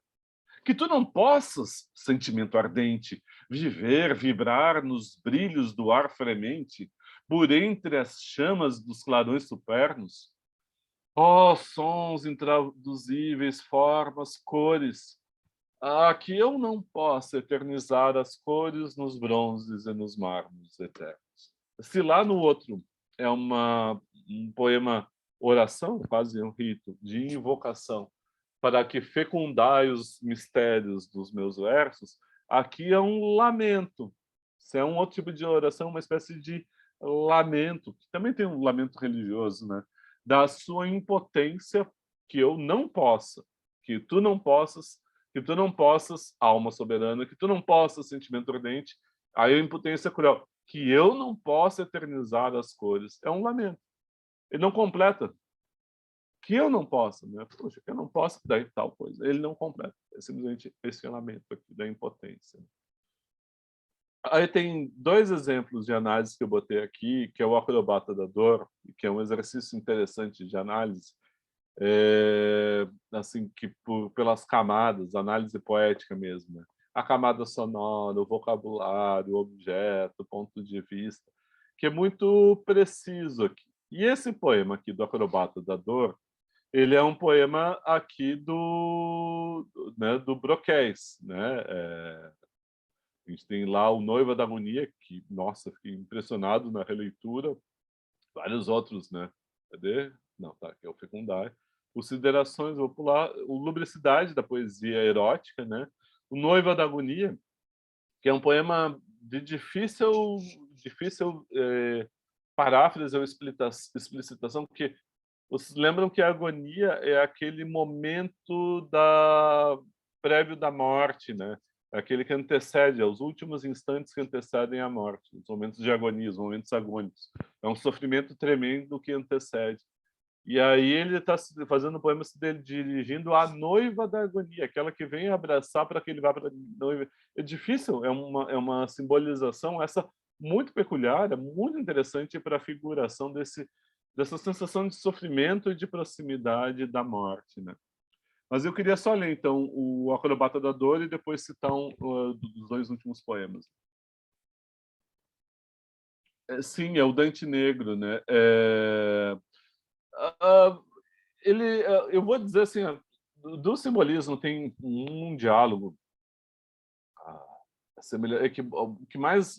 Que tu não possas, sentimento ardente, vibrar nos brilhos do ar fremente, por entre as chamas dos clarões supernos. Ó sons intraduzíveis, formas, cores, que eu não possa eternizar as cores nos bronzes e nos mármores eternos. Se lá no outro é um poema oração, quase um rito de invocação, para que fecundai os mistérios dos meus versos, aqui é um lamento. Se é um outro tipo de oração, uma espécie de lamento, que também tem um lamento religioso, né? Da sua impotência, que eu não possa, que tu não possas, alma soberana, que tu não possas, sentimento ardente, aí a impotência cruel, que eu não possa eternizar as cores. É um lamento. Ele não completa. Que eu não possa, né? Poxa, que eu não posso, daí tal coisa. Ele não completa. É simplesmente esse lamento aqui da impotência. Aí tem dois exemplos de análise que eu botei aqui, que é o Acrobata da Dor, que é um exercício interessante de análise, assim, que pelas camadas, análise poética mesmo, né? A camada sonora, o vocabulário, o objeto, o ponto de vista, que é muito preciso aqui. E esse poema aqui do Acrobata da Dor, ele é um poema aqui do Broquéis, né? A gente tem lá o Noiva da Agonia, que, nossa, fiquei impressionado na releitura. Vários outros, né? Cadê? Não, tá, aqui é o Fecundar. Considerações, vou pular. O Lubricidade, da poesia erótica, né? O Noiva da Agonia, que é um poema de difícil paráfrase ou explicitação, porque vocês lembram que a agonia é aquele momento prévio da morte, né? É aquele que antecede, é os últimos instantes que antecedem a morte, os momentos de agonia, os momentos agônicos. É um sofrimento tremendo que antecede. E aí ele está fazendo o poema se dirigindo à noiva da agonia, aquela que vem abraçar para que ele vá para a noiva. É difícil, é uma simbolização essa muito peculiar, é muito interessante para a figuração dessa sensação de sofrimento e de proximidade da morte, né? Mas eu queria só ler, então, o Acrobata da Dor e depois citar dos dois últimos poemas. Sim, é o Dante Negro, né? Eu vou dizer assim, do simbolismo tem um diálogo que o que mais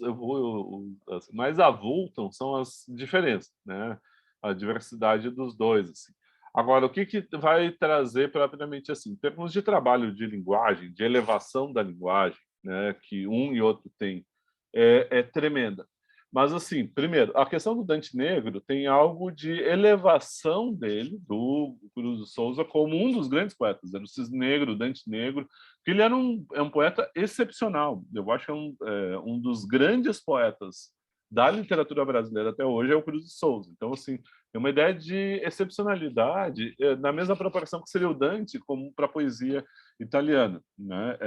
mais avultam são as diferenças, né? A diversidade dos dois, assim. Agora, o que vai trazer propriamente assim, em termos de trabalho de linguagem, de elevação da linguagem, né, que um e outro têm, é tremenda. Mas, assim, primeiro, a questão do Dante Negro tem algo de elevação dele, do Cruz de Souza, como um dos grandes poetas. Era o Cisne Negro, o Dante Negro, porque ele era um poeta excepcional. Eu acho que um dos grandes poetas da literatura brasileira até hoje é o Cruz de Souza. Então, assim, é uma ideia de excepcionalidade na mesma proporção que seria o Dante como para a poesia italiana, né?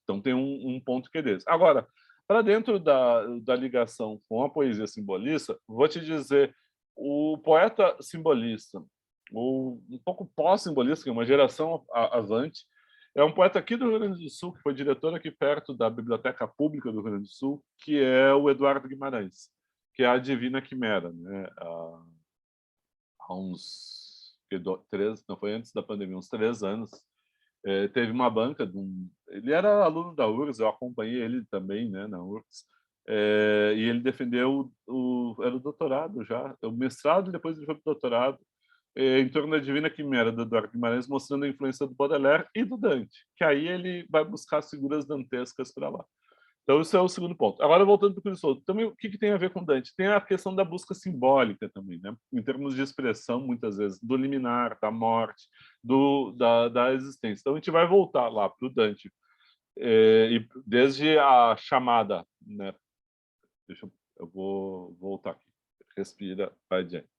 Então tem um ponto que é desse. Agora, para dentro da ligação com a poesia simbolista, vou te dizer, o poeta simbolista, ou um pouco pós-simbolista, que é uma geração avante, é um poeta aqui do Rio Grande do Sul, que foi diretor aqui perto da Biblioteca Pública do Rio Grande do Sul, que é o Eduardo Guimarães, que é a Divina Quimera, né? há uns 3, não foi antes da pandemia, uns 3 anos, teve uma banca ele era aluno da URGS, eu acompanhei ele também, né, na URGS, e ele defendeu era o doutorado já, o mestrado e depois ele foi para o doutorado, em torno da Divina Quimera, do Eduardo Guimarães, mostrando a influência do Baudelaire e do Dante, que aí ele vai buscar as figuras dantescas para lá. Então, esse é o segundo ponto. Agora, voltando para o Cruz Solto, também o que tem a ver com Dante? Tem a questão da busca simbólica também, né? Em termos de expressão, muitas vezes, do liminar, da morte, da existência. Então, a gente vai voltar lá para o Dante. E desde a chamada, né? Eu vou voltar aqui. Respira, vai adiante.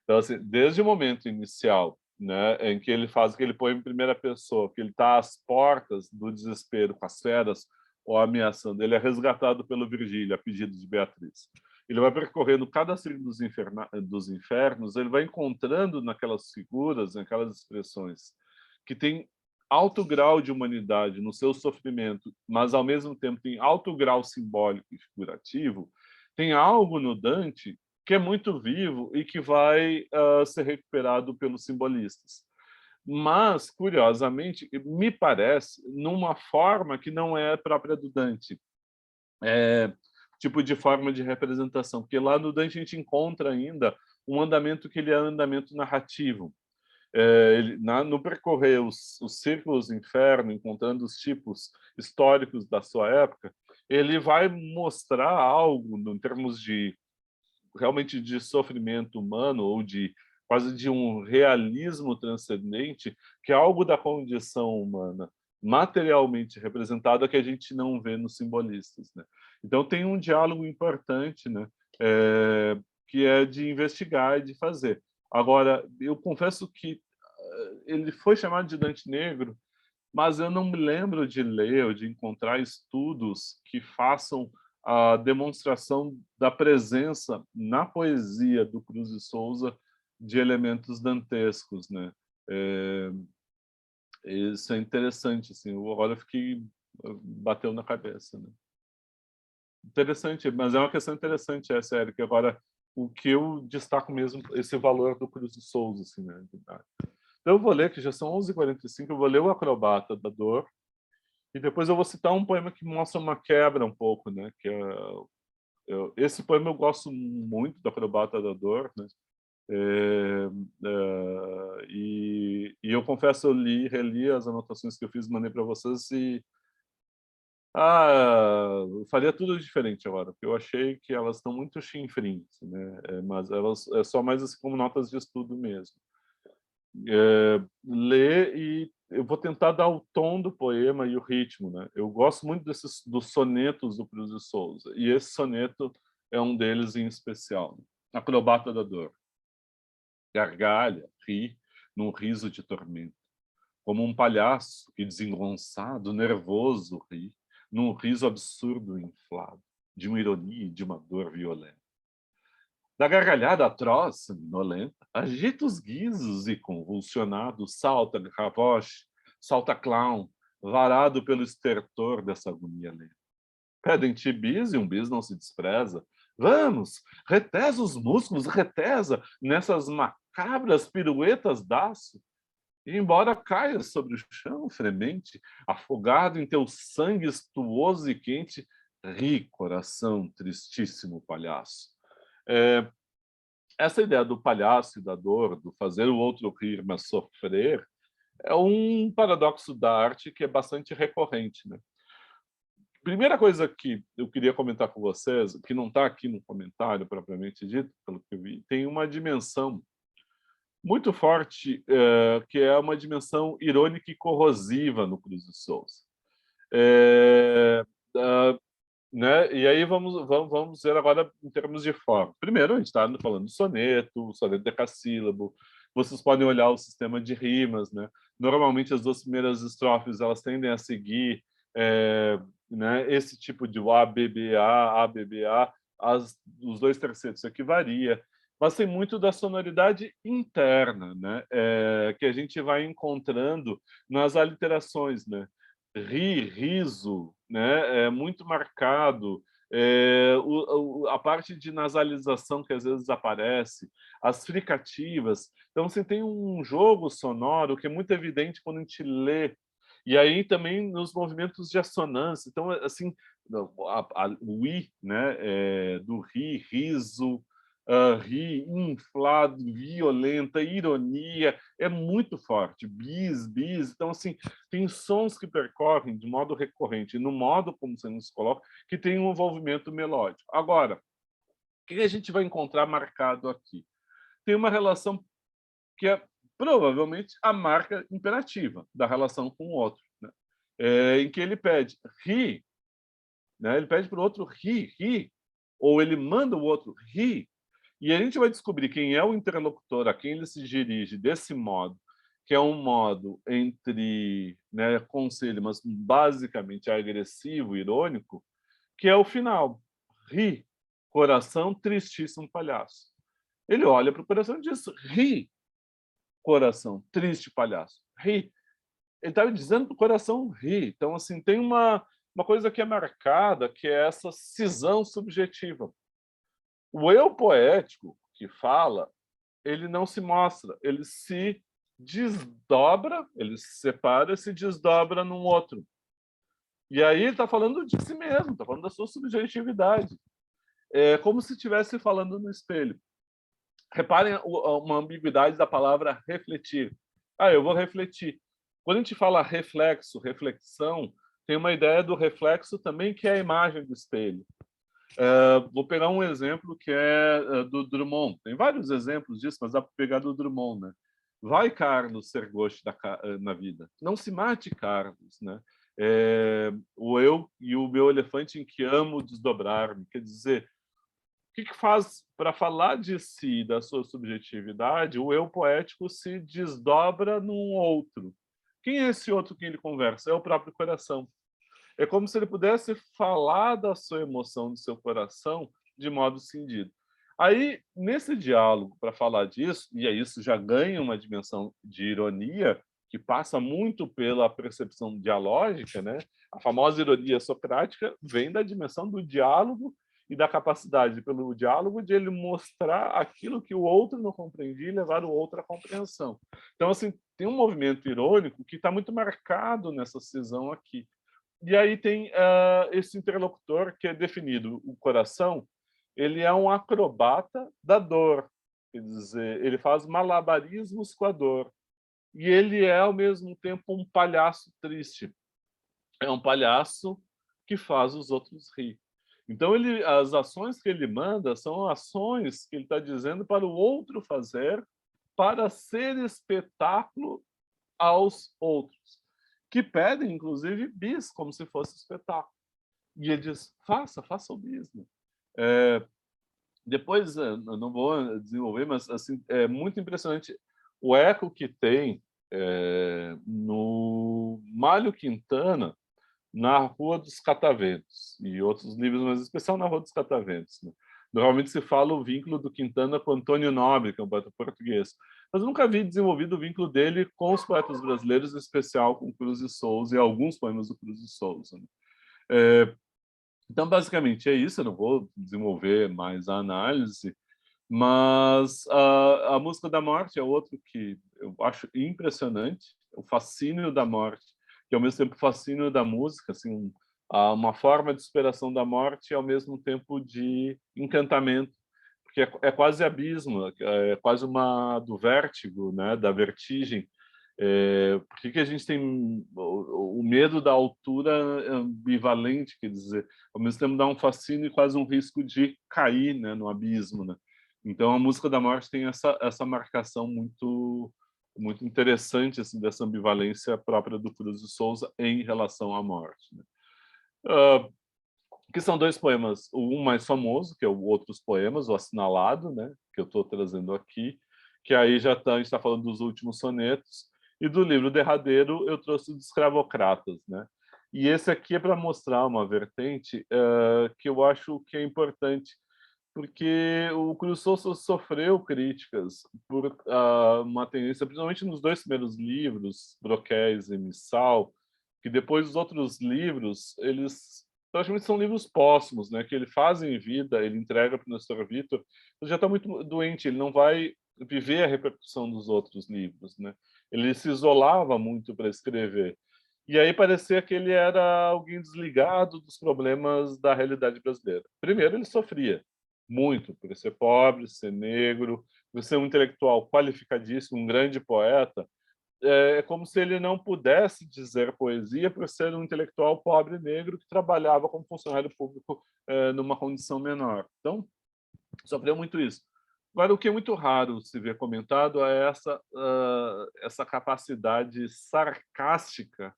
Então, assim, desde o momento inicial, né, em que ele faz aquele poema em primeira pessoa, que ele está às portas do desespero com as feras ou ameaçando, ele é resgatado pelo Virgílio, a pedido de Beatriz. Ele vai percorrendo cada círculo dos infernos, ele vai encontrando naquelas figuras, naquelas expressões, que tem alto grau de humanidade no seu sofrimento, mas, ao mesmo tempo, tem alto grau simbólico e figurativo, tem algo no Dante que é muito vivo e que vai ser recuperado pelos simbolistas. Mas, curiosamente, me parece numa forma que não é própria do Dante. Tipo de forma de representação, porque lá no Dante a gente encontra ainda um andamento que ele é andamento narrativo. No percorrer os círculos do inferno, encontrando os tipos históricos da sua época, ele vai mostrar algo em termos de realmente de sofrimento humano ou de quase de um realismo transcendente, que é algo da condição humana materialmente representada que a gente não vê nos simbolistas, né? Então tem um diálogo importante, né? Que é de investigar e de fazer. Agora, eu confesso que ele foi chamado de Dante Negro, mas eu não me lembro de ler ou de encontrar estudos que façam a demonstração da presença na poesia do Cruz de Souza de elementos dantescos, né? Isso é interessante, assim. Agora eu fiquei bateu na cabeça, né? Interessante, mas é uma questão interessante essa, Érica. Agora, o que eu destaco mesmo esse valor do Cruz de Souza, assim, né? Então, eu vou ler, que já são 11h45, eu vou ler o Acrobata da Dor, e depois eu vou citar um poema que mostra uma quebra um pouco, né? Que esse poema eu gosto muito, do Acrobata da Dor, né? E eu confesso, eu reli as anotações que eu fiz, mandei para vocês e eu faria tudo diferente agora, porque eu achei que elas estão muito chinfrins, né? Mas elas é só mais assim, como notas de estudo mesmo. Ler e eu vou tentar dar o tom do poema e o ritmo, né? Eu gosto muito dos sonetos do Cruz de Souza, e esse soneto é um deles em especial. Né? Acrobata da Dor. Gargalha, ri, num riso de tormento, como um palhaço que, desengonçado, nervoso, ri, num riso absurdo e inflado, de uma ironia e de uma dor violenta. Da gargalhada atroz, sanguinolenta, agita os guizos e, convulsionado, salta gavoche, salta clown, varado pelo estertor dessa agonia lenta. Pedem-te bis e um bis não se despreza. Vamos, retesa os músculos, retesa nessas macabras piruetas d'áço. E embora caias sobre o chão fremente, afogado em teu sangue estuoso e quente, ri, coração, tristíssimo palhaço. Essa ideia do palhaço e da dor, do fazer o outro rir, mas sofrer, é um paradoxo da arte que é bastante recorrente, né? Primeira coisa que eu queria comentar com vocês, que não está aqui no comentário propriamente dito, pelo que eu vi, tem uma dimensão muito forte, que é uma dimensão irônica e corrosiva no Cruz de Souza. Né? E aí vamos ver agora em termos de forma. Primeiro, a gente está falando do soneto decassílabo. Vocês podem olhar o sistema de rimas, né? Normalmente as duas primeiras estrofes elas tendem a seguir né, esse tipo de ABBA, os dois terceiros, isso aqui varia, mas tem muito da sonoridade interna, né? Que a gente vai encontrando nas aliterações, né? Riso, né? É muito marcado, A parte de nasalização que às vezes aparece, as fricativas. Então, você tem um jogo sonoro que é muito evidente quando a gente lê. E aí também nos movimentos de assonância. Então, assim, o I, né, do ri, riso, ri, inflado, violenta, ironia, é muito forte. Bis, bis. Então, assim, tem sons que percorrem de modo recorrente, no modo como você nos coloca, que tem um envolvimento melódico. Agora, o que a gente vai encontrar marcado aqui? Tem uma relação que é provavelmente a marca imperativa da relação com o outro, né? Em que ele pede ri, né? Ele pede para o outro ri, ri, ou ele manda o outro ri, e a gente vai descobrir quem é o interlocutor, a quem ele se dirige desse modo, que é um modo entre, né, conselho, mas basicamente agressivo, irônico, que é o final. Ri, coração tristíssimo palhaço. Ele olha para o coração e diz, ri, coração triste palhaço. Ri. Ele estava dizendo para o coração ri. Então, assim, tem uma coisa que é marcada, que é essa cisão subjetiva. O eu poético que fala, ele não se mostra, ele se desdobra, ele se separa e se desdobra num outro. E aí ele está falando de si mesmo, está falando da sua subjetividade. É como se estivesse falando no espelho. Reparem uma ambiguidade da palavra refletir. Eu vou refletir. Quando a gente fala reflexo, reflexão, tem uma ideia do reflexo também, que é a imagem do espelho. Vou pegar um exemplo que é do Drummond. Tem vários exemplos disso, mas dá para pegar do Drummond, né? Vai, Carlos, ser gosto na vida. Não se mate, Carlos, né? O eu e o meu elefante em que amo desdobrar-me. Quer dizer, o que faz para falar de si, da sua subjetividade? O eu poético se desdobra num outro. Quem é esse outro que ele conversa? É o próprio coração. É como se ele pudesse falar da sua emoção, do seu coração, de modo cindido. Aí, nesse diálogo, para falar disso, e aí isso já ganha uma dimensão de ironia, que passa muito pela percepção dialógica, né? A famosa ironia socrática vem da dimensão do diálogo e da capacidade, pelo diálogo, de ele mostrar aquilo que o outro não compreendia e levar o outro à compreensão. Então, assim, tem um movimento irônico que está muito marcado nessa cisão aqui. E aí tem esse interlocutor que é definido, o coração, ele é um acrobata da dor, quer dizer, ele faz malabarismos com a dor. E ele é, ao mesmo tempo, um palhaço triste. É um palhaço que faz os outros rir. Então, as ações que ele manda são ações que ele está dizendo para o outro fazer para ser espetáculo aos outros, que pedem, inclusive, bis, como se fosse espetáculo. E ele diz, faça o bis. Depois, eu não vou desenvolver, mas assim, é muito impressionante o eco que tem no Mário Quintana, na Rua dos Cataventos, e outros livros, mas em especial na Rua dos Cataventos, né? Normalmente se fala o vínculo do Quintana com Antônio Nobre, que é um poeta português, mas eu nunca vi desenvolvido o vínculo dele com os poetas brasileiros, em especial com Cruz de Souza e alguns poemas do Cruz de Souza, né? Então, basicamente, é isso. Eu não vou desenvolver mais a análise, mas a Música da Morte é outro que eu acho impressionante, o fascínio da morte, que ao mesmo tempo fascínio da música, assim, uma forma de superação da morte e ao mesmo tempo de encantamento, porque é quase abismo, é quase uma do vértigo, né, da vertigem. Por que a gente tem o medo da altura ambivalente, quer dizer, ao mesmo tempo dá um fascínio e quase um risco de cair, né, no abismo, né? Então, a Música da Morte tem essa marcação muito interessante, assim, dessa ambivalência própria do Cruz de Souza em relação à morte, né? Que são dois poemas, um mais famoso, que é o Outros Poemas, o Assinalado, né, que eu estou trazendo aqui, que aí a gente está falando dos últimos sonetos, e do livro derradeiro eu trouxe os Escravocratas, né? E esse aqui é para mostrar uma vertente que eu acho que é importante, porque o Cruz Souza sofreu críticas por uma tendência, principalmente nos dois primeiros livros, Broquéis e Missal, que depois os outros livros, eles praticamente são livros póstumos, né, que ele faz em vida, ele entrega para o Nestor Vitor, ele já está muito doente, ele não vai viver a repercussão dos outros livros, né? Ele se isolava muito para escrever. E aí parecia que ele era alguém desligado dos problemas da realidade brasileira. Primeiro, ele sofria muito por ser pobre, ser negro, por ser um intelectual qualificadíssimo, um grande poeta. É como se ele não pudesse dizer poesia por ser um intelectual pobre negro que trabalhava como funcionário público numa condição menor. Então, sofreu muito isso. Agora, o que é muito raro se ver comentado é essa capacidade sarcástica,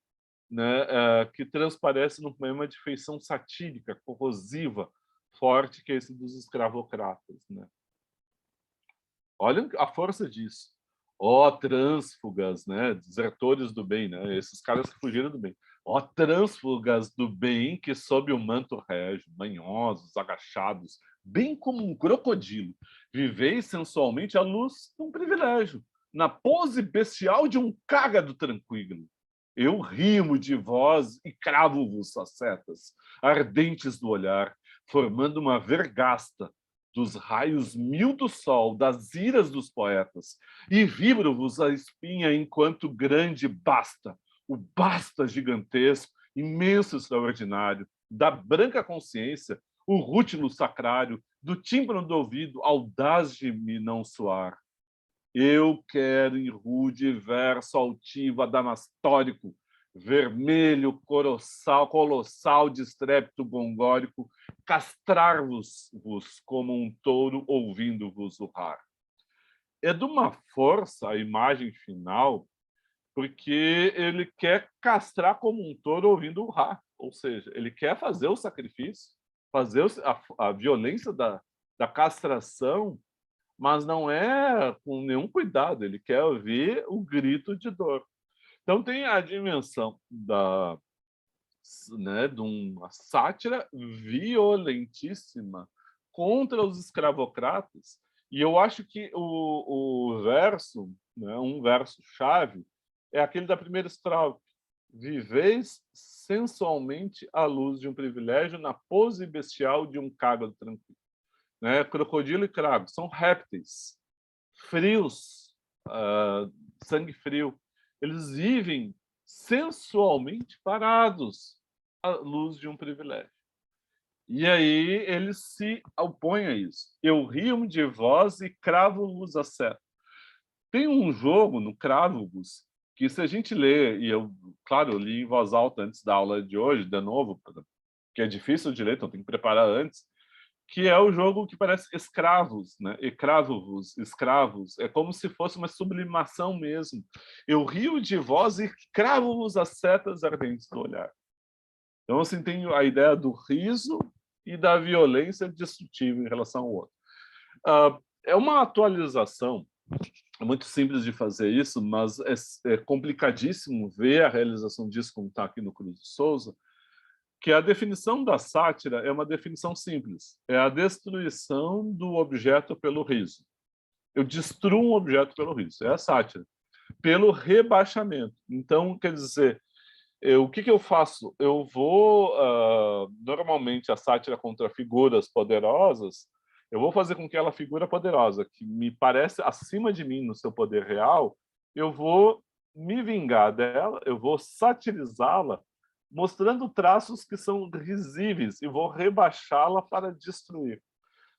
né, que transparece num poema de feição satírica, corrosiva, forte, que é esse dos escravocratas, né? Olha a força disso. Ó trânsfugas, né, desertores do bem, né, esses caras que fugiram do bem. Ó trânsfugas do bem que sob o manto régio, manhosos, agachados, bem como um crocodilo, viveis sensualmente à luz de um privilégio, na pose bestial de um cágado tranquilo. Eu rimo de vós e cravo-vos as setas, ardentes do olhar, formando uma vergasta dos raios mil do sol, das iras dos poetas, e vibro-vos a espinha enquanto grande basta, o basta gigantesco, imenso, extraordinário, da branca consciência, o rútilo sacrário, do tímpano do ouvido, audaz de me não soar. Eu quero em rude verso altivo, adamastórico, vermelho, colossal de estrépito gongórico, castrar-vos como um touro ouvindo-vos urrar. É de uma força a imagem final, porque ele quer castrar como um touro ouvindo urrar, ou seja, ele quer fazer o sacrifício, fazer a violência da castração, mas não é com nenhum cuidado, ele quer ouvir o grito de dor. Então tem a dimensão de uma sátira violentíssima contra os escravocratas, e eu acho que o verso, né, um verso-chave, é aquele da primeira estrofe. Viveis sensualmente à luz de um privilégio na pose bestial de um cágado tranquilo. Né? Crocodilo e cravo são répteis, frios, sangue frio. Eles vivem sensualmente parados à luz de um privilégio. E aí eles se opõem a isso. Eu rio de vós e cravo-vos a seta. Tem um jogo no Cravo-vos que, se a gente lê, e eu, claro, eu li em voz alta antes da aula de hoje, de novo, que é difícil de ler, então tem que preparar antes, que é o jogo que parece escravos, né? Escravos, escravos. É como se fosse uma sublimação mesmo. Eu rio de vós e cravo-vos as setas ardentes do olhar. Então, assim, tem a ideia do riso e da violência destrutiva em relação ao outro. É uma atualização, é muito simples de fazer isso, mas é complicadíssimo ver a realização disso como está aqui no Cruz de Souza, que a definição da sátira é uma definição simples. É a destruição do objeto pelo riso. Eu destruo um objeto pelo riso. É a sátira. Pelo rebaixamento. Então, quer dizer, o que eu faço? Eu vou... normalmente, a sátira contra figuras poderosas, eu vou fazer com que aquela figura poderosa, que me parece acima de mim no seu poder real, eu vou me vingar dela, eu vou satirizá-la, mostrando traços que são risíveis e vou rebaixá-la para destruir.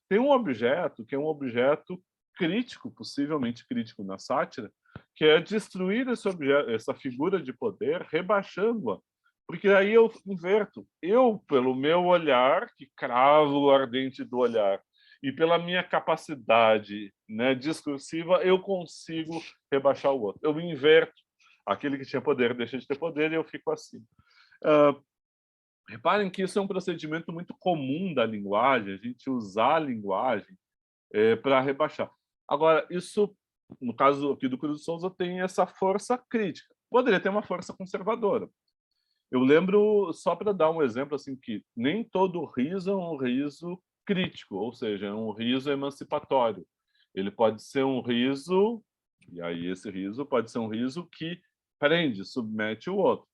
Tem um objeto que é um objeto crítico, possivelmente crítico na sátira, que é destruir esse objeto, essa figura de poder, rebaixando-a. Porque aí eu inverto. Eu, pelo meu olhar, que cravo o ardente do olhar, e pela minha capacidade, né, discursiva, eu consigo rebaixar o outro. Eu inverto. Aquele que tinha poder deixa de ter poder e eu fico assim. Reparem que isso é um procedimento muito comum da linguagem, a gente usar a linguagem para rebaixar. Agora, isso, no caso aqui do Cruz de Souza, tem essa força crítica. Poderia ter uma força conservadora. Eu lembro, só para dar um exemplo, assim, que nem todo riso é um riso crítico, ou seja, é um riso emancipatório. Ele pode ser um riso, e aí esse riso pode ser um riso que prende, submete o outro.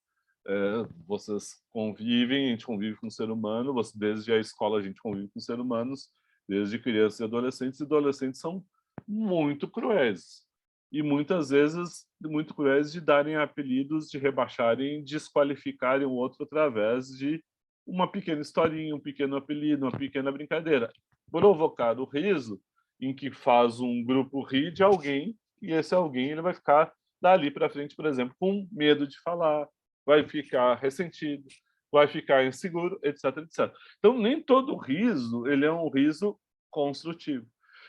vocês convivem, a gente convive com o ser humano, desde a escola a gente convive com seres humanos, desde crianças e adolescentes são muito cruéis. E muitas vezes muito cruéis de darem apelidos, de rebaixarem, desqualificarem o outro através de uma pequena historinha, um pequeno apelido, uma pequena brincadeira. Provocar o riso, em que faz um grupo rir de alguém, e esse alguém ele vai ficar dali para frente, por exemplo, com medo de falar, vai ficar ressentido, vai ficar inseguro, etc, etc. Então, nem todo riso ele é um riso construtivo.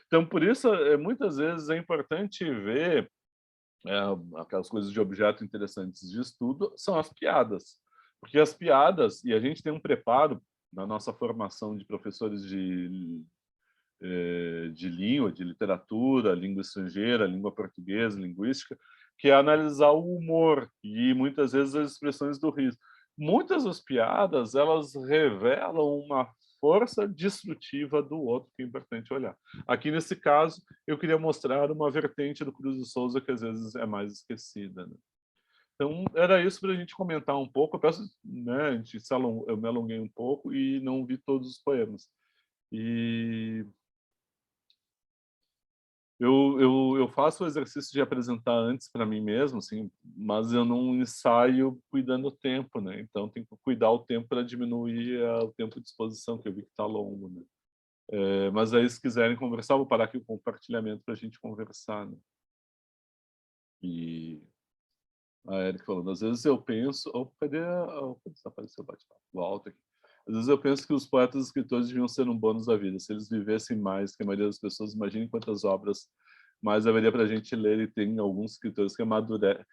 Então, por isso, muitas vezes é importante ver aquelas coisas de objeto interessantes de estudo, são as piadas. Porque as piadas, e a gente tem um preparo na nossa formação de professores de língua, de literatura, língua estrangeira, língua portuguesa, linguística, que é analisar o humor e muitas vezes as expressões do riso. Muitas das piadas, elas revelam uma força destrutiva do outro, que é importante olhar. Aqui, nesse caso, eu queria mostrar uma vertente do Cruz de Souza que às vezes é mais esquecida, né? Então, era isso para a gente comentar um pouco. Eu peço, né, eu me alonguei um pouco e não vi todos os poemas. E eu faço o exercício de apresentar antes para mim mesmo, assim, mas eu não ensaio cuidando do tempo, né? Então, tem que cuidar o tempo para diminuir o tempo de exposição, que eu vi que está longo, né? Mas aí, se quiserem conversar, vou parar aqui o compartilhamento para a gente conversar, né? E a Erika falando, às vezes eu penso... Oh, cadê desapareceu o bate-papo? Volta aqui. Às vezes eu penso que os poetas e escritores deviam ser um bônus da vida. Se eles vivessem mais que a maioria das pessoas, imaginem quantas obras mais haveria para a gente ler, e tem alguns escritores que amadurecem.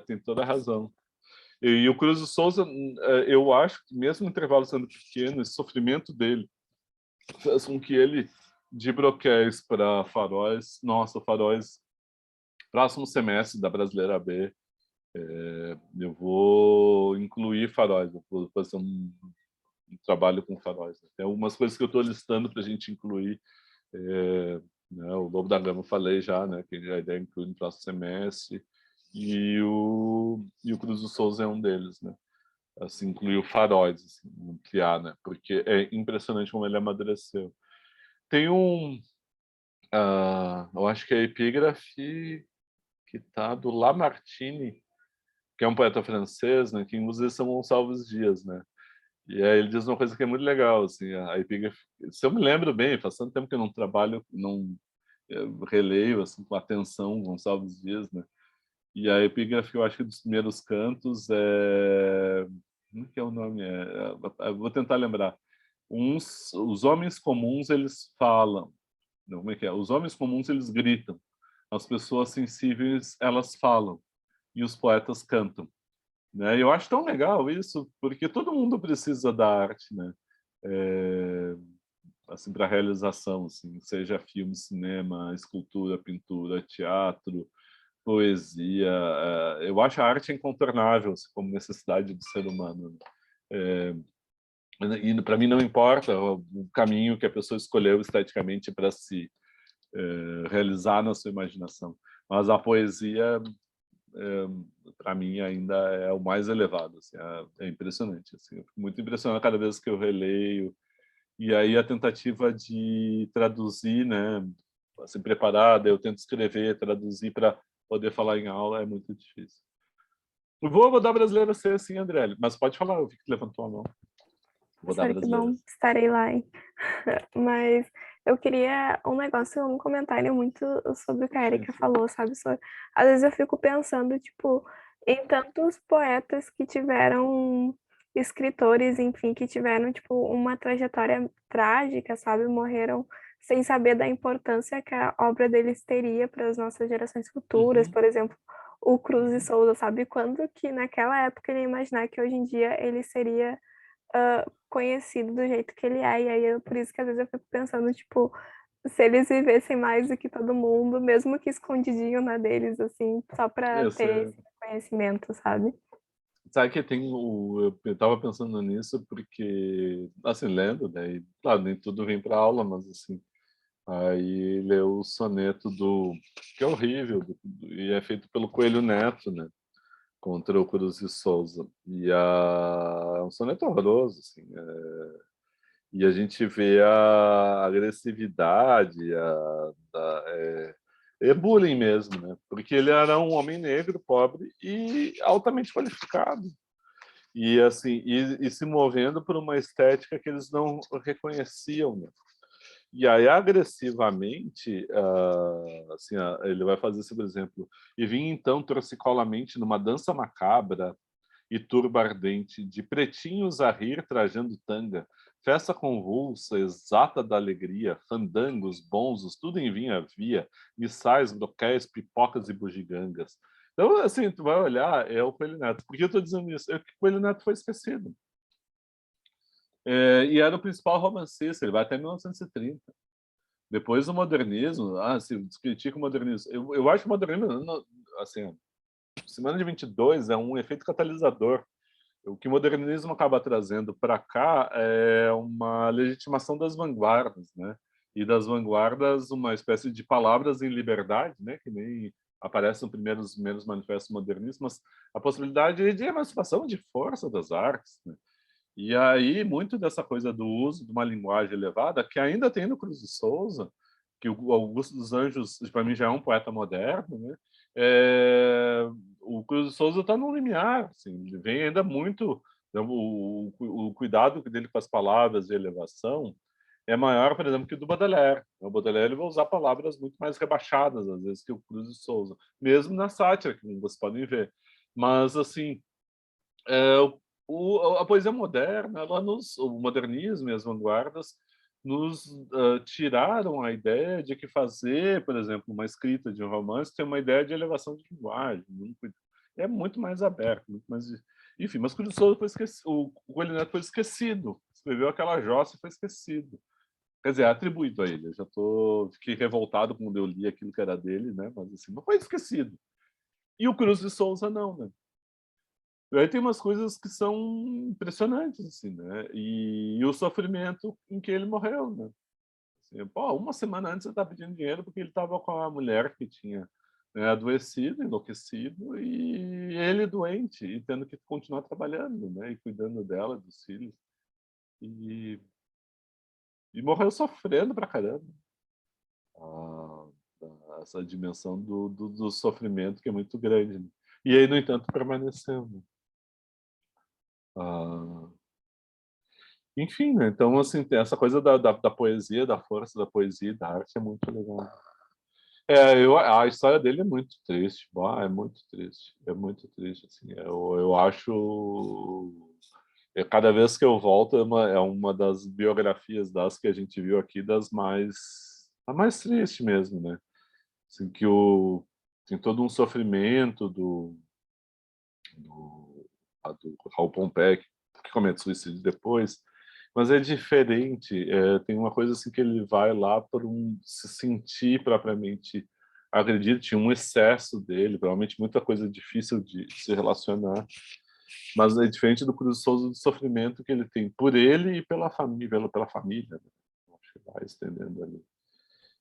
Tem toda a razão. E o Cruz de Souza, eu acho que mesmo o intervalo sendo pequeno, esse sofrimento dele fez com que ele, de Broquéis para Faróis, nossa, Faróis, próximo semestre da Brasileira B, eu vou incluir Faróis, vou fazer um trabalho com Faróis. Tem algumas coisas que eu estou listando para a gente incluir. Né, o Lobo da Gama eu falei já, né, que a ideia é incluir no próximo semestre, e o Cruz do Souza é um deles, né? Assim, incluir o Faróis, assim, ampliar, né? Porque é impressionante como ele amadureceu. Tem eu acho que é a epígrafe que está do Lamartine, que é um poeta francês, né, que usa São Gonçalves Dias, né? E aí ele diz uma coisa que é muito legal, assim, a epígrafe, se eu me lembro bem, faz tanto tempo que eu não trabalho, não releio assim com atenção Gonçalves Dias, né? E a epígrafe, eu acho que dos primeiros cantos como que é o nome? Eu vou tentar lembrar. Os homens comuns, eles falam. Não, como é que é? Os homens comuns, eles gritam. As pessoas sensíveis, elas falam. E os poetas cantam. Né? E eu acho tão legal isso, porque todo mundo precisa da arte, né? Assim, para realização, assim, seja filme, cinema, escultura, pintura, teatro, poesia. Eu acho a arte incontornável, assim, como necessidade do ser humano. E para mim não importa o caminho que a pessoa escolheu esteticamente para se realizar na sua imaginação, mas a poesia para mim ainda é o mais elevado, assim, é impressionante, assim, eu fico muito impressionado cada vez que eu releio, e aí a tentativa de traduzir, né, assim, preparada, eu tento escrever, traduzir para poder falar em aula é muito difícil. Vou dar brasileira ser assim, André, mas pode falar, eu vi que levantou a mão. Vou dar Que bom, estarei lá, hein? Mas eu queria um comentário muito sobre o que a Erika falou, sabe? Às vezes eu fico pensando, tipo, em tantos poetas que tiveram, escritores, enfim, que tiveram, tipo, uma trajetória trágica, sabe? Morreram sem saber da importância que a obra deles teria para as nossas gerações futuras. Por exemplo, o Cruz de Souza, sabe? Quando que naquela época ele ia imaginar que hoje em dia ele seria conhecido do jeito que ele é, e aí por isso que às vezes eu fico pensando, tipo, se eles vivessem mais do que todo mundo, mesmo que escondidinho na deles, assim, só para ter esse conhecimento, sabe? Sabe que eu estava pensando nisso porque, assim, lendo, né, e, claro, nem tudo vem para aula, mas assim, aí leu o soneto que é horrível, e é feito pelo Coelho Neto, né? contra o Cruz de Souza. E é um soneto horroroso, assim. E a gente vê a agressividade, é bullying mesmo, né? Porque ele era um homem negro, pobre e altamente qualificado. E assim, e se movendo por uma estética que eles não reconheciam, né? E aí, agressivamente, assim, ele vai fazer esse, por exemplo, e vinha então torcicolamente numa dança macabra e turba ardente, de pretinhos a rir trajando tanga, festa convulsa, exata da alegria, fandangos, bonzos, tudo em vinho havia, missais, broquéis, pipocas e bugigangas. Então, assim, tu vai olhar, é o Coelho Neto. Por que eu estou dizendo isso? É que o Coelho Neto foi esquecido. E era o principal romancista, ele vai até 1930. Depois o modernismo, se critica o modernismo. Eu acho que o modernismo, assim, Semana de 22 é um efeito catalisador. O que o modernismo acaba trazendo para cá é uma legitimação das vanguardas, né? E das vanguardas uma espécie de palavras em liberdade, né? Que nem aparece nos primeiros manifestos modernistas, mas a possibilidade de emancipação de força das artes, né? E aí, muito dessa coisa do uso de uma linguagem elevada, que ainda tem no Cruz de Souza, que o Augusto dos Anjos, para mim, já é um poeta moderno, né? O Cruz de Souza está no limiar, assim, vem ainda muito... O cuidado dele com as palavras de elevação é maior, por exemplo, que o do Baudelaire. O Baudelaire ele vai usar palavras muito mais rebaixadas, às vezes, que o Cruz de Souza, mesmo na sátira, que vocês podem ver. Mas, assim, é, a poesia moderna, o modernismo e as vanguardas nos tiraram a ideia de que fazer, por exemplo, uma escrita de um romance tem uma ideia de elevação de linguagem. É muito mais aberto, muito mais... Enfim, mas Cruz de Souza foi esquecido, o Coelho Neto foi esquecido. Escreveu aquela jossa e foi esquecido. Quer dizer, é atribuído a ele. Eu já fiquei revoltado quando eu li aquilo que era dele, né? Mas assim, não foi esquecido. E o Cruz de Souza não, né? E aí tem umas coisas que são impressionantes, assim, né? E o sofrimento em que ele morreu, né? Assim, pô, uma semana antes ele estava pedindo dinheiro porque ele estava com a mulher que tinha, né, adoecido, enlouquecido, e ele doente, e tendo que continuar trabalhando, né? E cuidando dela, dos filhos. E morreu sofrendo pra caramba. Ah, essa dimensão do sofrimento que é muito grande, né? E aí, no entanto, permaneceu, né? Enfim, né? Então, assim, tem essa coisa da poesia, da força da poesia e da arte é muito legal. A história dele é muito triste, é muito triste, assim. Eu acho... cada vez que eu volto, é uma das biografias das que a gente viu aqui, a mais triste mesmo, né? Assim, tem todo um sofrimento do Raul Pompeu, que comete suicídio depois, mas é diferente. Tem uma coisa assim que ele vai lá por se sentir propriamente agredido, tinha um excesso dele, provavelmente muita coisa difícil de se relacionar, mas é diferente do Cruz de Souza, do sofrimento que ele tem por ele e pela família, né? Acho que vai estendendo ali.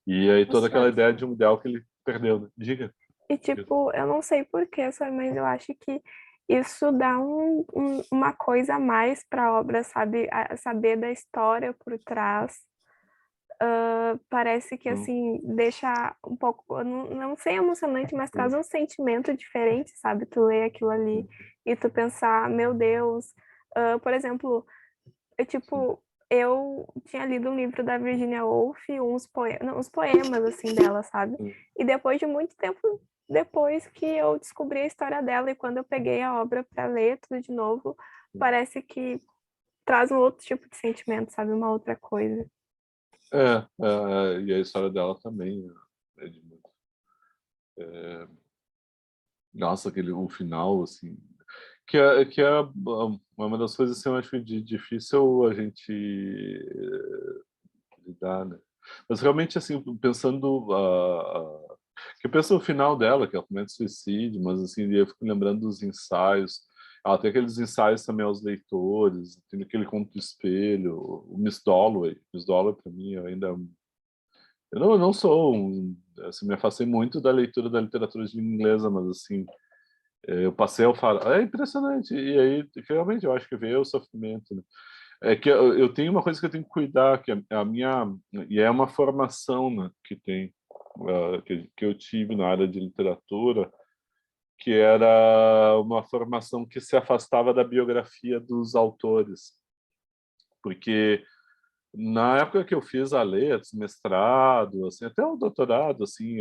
E aí toda aquela ideia de um ideal que ele perdeu, né? Diga. E, tipo, eu não sei porquê, mas eu acho que isso dá uma coisa a mais para a obra, sabe? Saber da história por trás. Parece que, assim, deixa um pouco, eu não sei, emocionante, mas traz um sentimento diferente, sabe? Tu lê aquilo ali e tu pensar, meu Deus. Por exemplo, eu tinha lido um livro da Virginia Woolf, uns poemas, assim, dela, sabe? E depois de muito tempo depois que eu descobri a história dela e quando eu peguei a obra para ler tudo de novo, parece que traz um outro tipo de sentimento, sabe? Uma outra coisa. E a história dela também é de muito... Nossa, o final, assim... Que é uma das coisas, assim, eu acho difícil a gente lidar, né? Mas realmente, assim, pensando... que eu penso no final dela, que ela comete suicídio, mas, assim, eu fico lembrando dos ensaios. Ela tem aqueles ensaios também aos leitores, tem aquele conto do espelho, o Miss Dalloway. Miss Dalloway, para mim, ainda... Eu não sou... assim, me afastei muito da leitura da literatura de língua inglesa, mas, assim, Eu passei ao farol. É impressionante. E aí, realmente, eu acho que veio o sofrimento, né? É que eu tenho uma coisa que eu tenho que cuidar, que é a minha... E é uma formação, né, que tem, que eu tive na área de literatura, que era uma formação que se afastava da biografia dos autores. Porque na época que eu fiz a letras, mestrado, assim, até o doutorado, assim,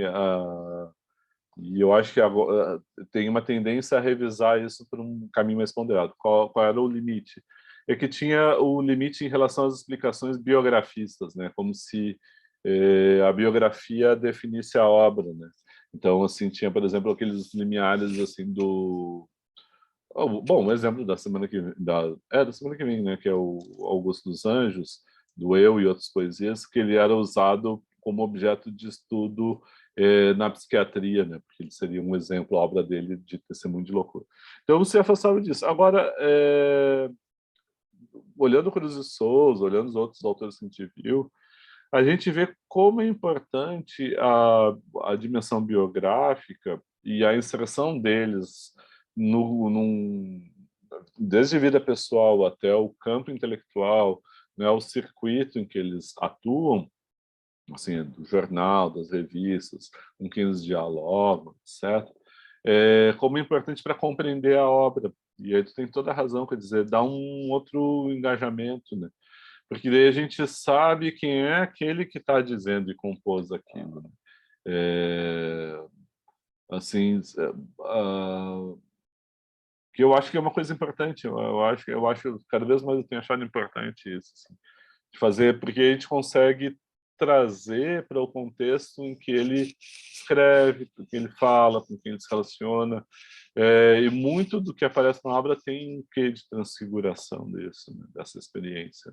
e eu acho que agora tem uma tendência a revisar isso por um caminho mais ponderado. Qual era o limite? É que tinha o limite em relação às explicações biografistas, né? Como se a biografia definisse a obra, né? Então, assim, tinha, por exemplo, aqueles limiares assim do... Bom, um exemplo da semana que vem, da semana que vem, né? Que é o Augusto dos Anjos, do Eu e Outras Poesias, que ele era usado como objeto de estudo na psiquiatria, né? Porque ele seria um exemplo, a obra dele, de testemunho de loucura. Então, você afastava disso. Agora, olhando o Cruz de Souza, olhando os outros autores que a gente viu, a gente vê como é importante a dimensão biográfica e a inserção deles desde a vida pessoal até o campo intelectual, né, o circuito em que eles atuam, assim, do jornal, das revistas, com quem eles dialogam, etc., como é importante para compreender a obra. E aí tu tem toda a razão, quer dizer, dá um outro engajamento, né? Porque daí a gente sabe quem é aquele que está dizendo e compôs aquilo, né? Assim, que eu acho que é uma coisa importante. Eu acho cada vez mais eu tenho achado importante isso, assim, de fazer, porque a gente consegue trazer para o contexto em que ele escreve, com quem ele fala, com quem ele se relaciona, e muito do que aparece na obra tem um quê de transfiguração disso, né, dessa experiência.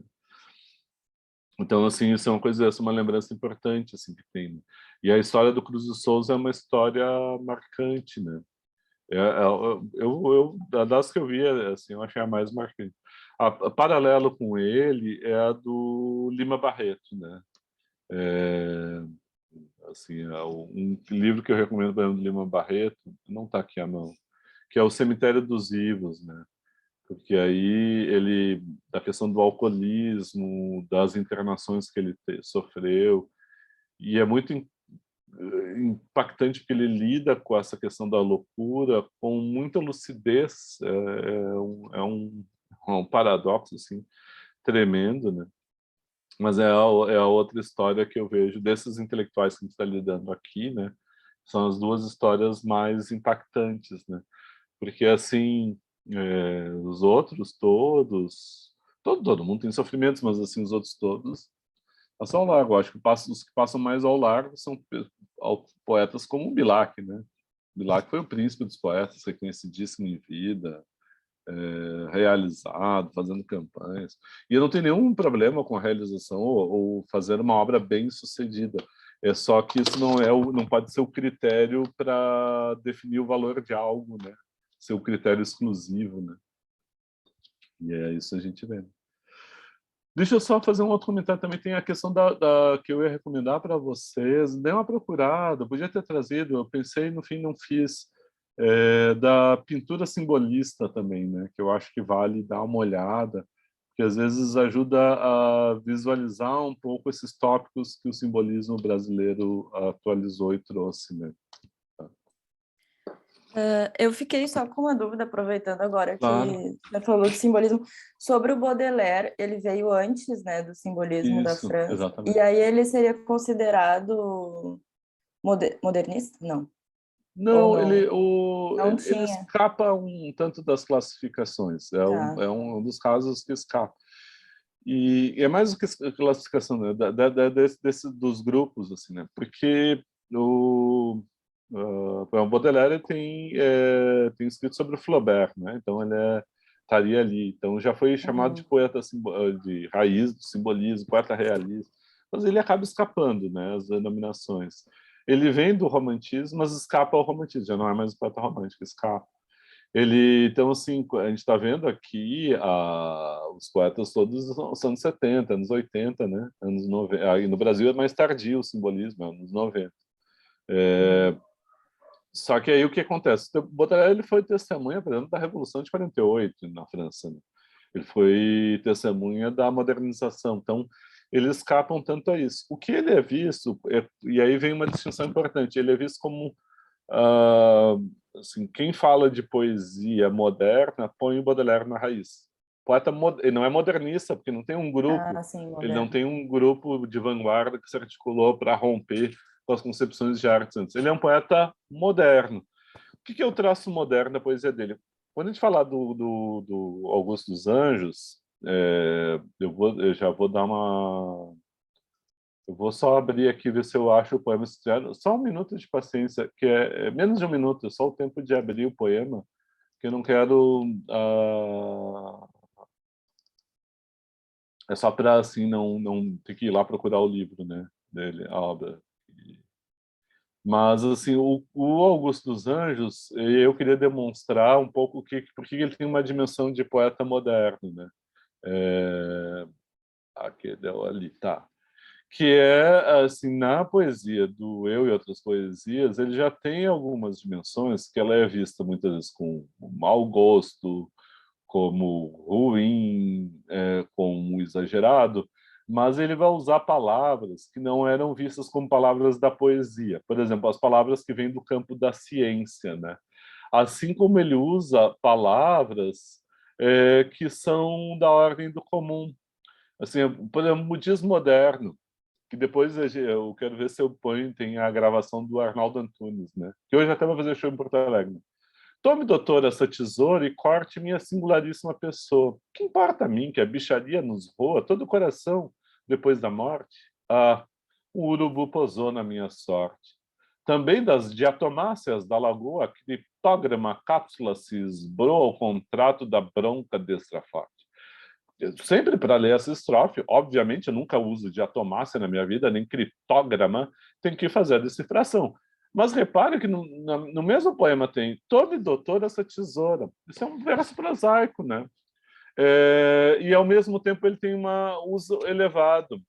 Então, assim, isso é uma coisa, essa é uma lembrança importante, assim, que tem, né? E a história do Cruz de Souza é uma história marcante, né? Das que eu vi, assim, eu achei a mais marcante. Paralelo com ele é a do Lima Barreto, né? Assim, um livro que eu recomendo para o Lima Barreto, não está aqui à mão, que é O Cemitério dos Vivos, né? Porque aí ele, da questão do alcoolismo, das internações que ele sofreu, e é muito impactante porque ele lida com essa questão da loucura com muita lucidez. É um paradoxo assim, tremendo, né? Mas é a outra história que eu vejo desses intelectuais que a gente está lidando aqui, né? São as duas histórias mais impactantes, né? Porque assim, os outros todos, todo mundo tem sofrimentos, mas assim os outros todos passam ao largo. Acho que os que passam mais ao largo são poetas como o Bilac, né? Bilac foi o príncipe dos poetas, reconhecidíssimo em vida, realizado, fazendo campanhas. E eu não tenho nenhum problema com a realização ou fazer uma obra bem sucedida. É só que isso não pode ser o critério para definir o valor de algo, né? Ser o critério exclusivo, né? E é isso a gente vê. Deixa eu só fazer um outro comentário também. Tem a questão que eu ia recomendar para vocês. Dê uma procurada, podia ter trazido. Eu pensei, no fim, não fiz. Da pintura simbolista também, né? Que eu acho que vale dar uma olhada, que às vezes ajuda a visualizar um pouco esses tópicos que o simbolismo brasileiro atualizou e trouxe, né? Eu fiquei só com uma dúvida, aproveitando agora que Claro. você falou de simbolismo, sobre o Baudelaire. Ele veio antes, né, do simbolismo da Isso, França, exatamente. e aí ele seria considerado modernista? Não. Ou Não, não? Não ele tinha. escapa um tanto das classificações. Tá. É um dos casos que escapa. E é mais do que classificação, né? Dos grupos, assim, né? Porque o Baudelaire tem escrito sobre o Flaubert, né? Então ele estaria ali. Então já foi chamado de Uhum. poeta de raiz do simbolismo, poeta realista. Mas ele acaba escapando, né? As denominações. Ele vem do romantismo, mas escapa ao romantismo. Já não é mais um poeta romântico, escapa. Então, assim, a gente está vendo aqui os poetas todos dos anos 70, anos 80, né? Anos 90. Aí no Brasil é mais tardio o simbolismo, anos 90. Só que aí o que acontece? O Baudelaire ele foi testemunha, por exemplo, da Revolução de 48 na França, né? Ele foi testemunha da modernização. Então, eles escapam tanto a isso. O que ele é visto, e aí vem uma distinção importante, ele é visto como assim, quem fala de poesia moderna põe o Baudelaire na raiz. Poeta ele não é modernista, porque não tem um grupo, Sim, ele não moderno. tem um grupo de vanguarda que se articulou para romper com as concepções de arte antes. Ele é um poeta moderno. O que é o traço moderno da poesia dele? Quando a gente falar do Augusto dos Anjos, eu já vou dar uma... Eu vou só abrir aqui e ver se eu acho o poema. Só um minuto de paciência, que é menos de um minuto, é só o tempo de abrir o poema, que eu não quero... é só para, assim, não ter que ir lá procurar o livro, né, dele, a obra. Mas, assim, o Augusto dos Anjos, eu queria demonstrar um pouco por que ele tem uma dimensão de poeta moderno, né? Aqui, deu ali, tá. Que é, assim, na poesia do Eu e Outras Poesias, ele já tem algumas dimensões que ela é vista muitas vezes com mau gosto, como ruim, como exagerado, mas ele vai usar palavras que não eram vistas como palavras da poesia. Por exemplo, as palavras que vêm do campo da ciência, né? Assim como ele usa palavras que são da ordem do comum. Assim, por exemplo, o budismo moderno, que depois eu quero ver se eu ponho, tem a gravação do Arnaldo Antunes, né? Que hoje até vai fazer show em Porto Alegre. Tome, doutor, essa tesoura e corte minha singularíssima pessoa. Que importa a mim que a bicharia nos roa todo o coração depois da morte? Ah, o urubu posou na minha sorte. Também das diatomáceas da lagoa, a criptógrama cápsula se esbrou ao contrato da bronca destraforte. Sempre para ler essa estrofe, obviamente eu nunca uso diatomácea na minha vida, nem criptógrama, tem que fazer a decifração. Mas repare que no mesmo poema tem tome, doutor, essa tesoura. Isso é um verso prosaico, né? E ao mesmo tempo ele tem um uso elevado.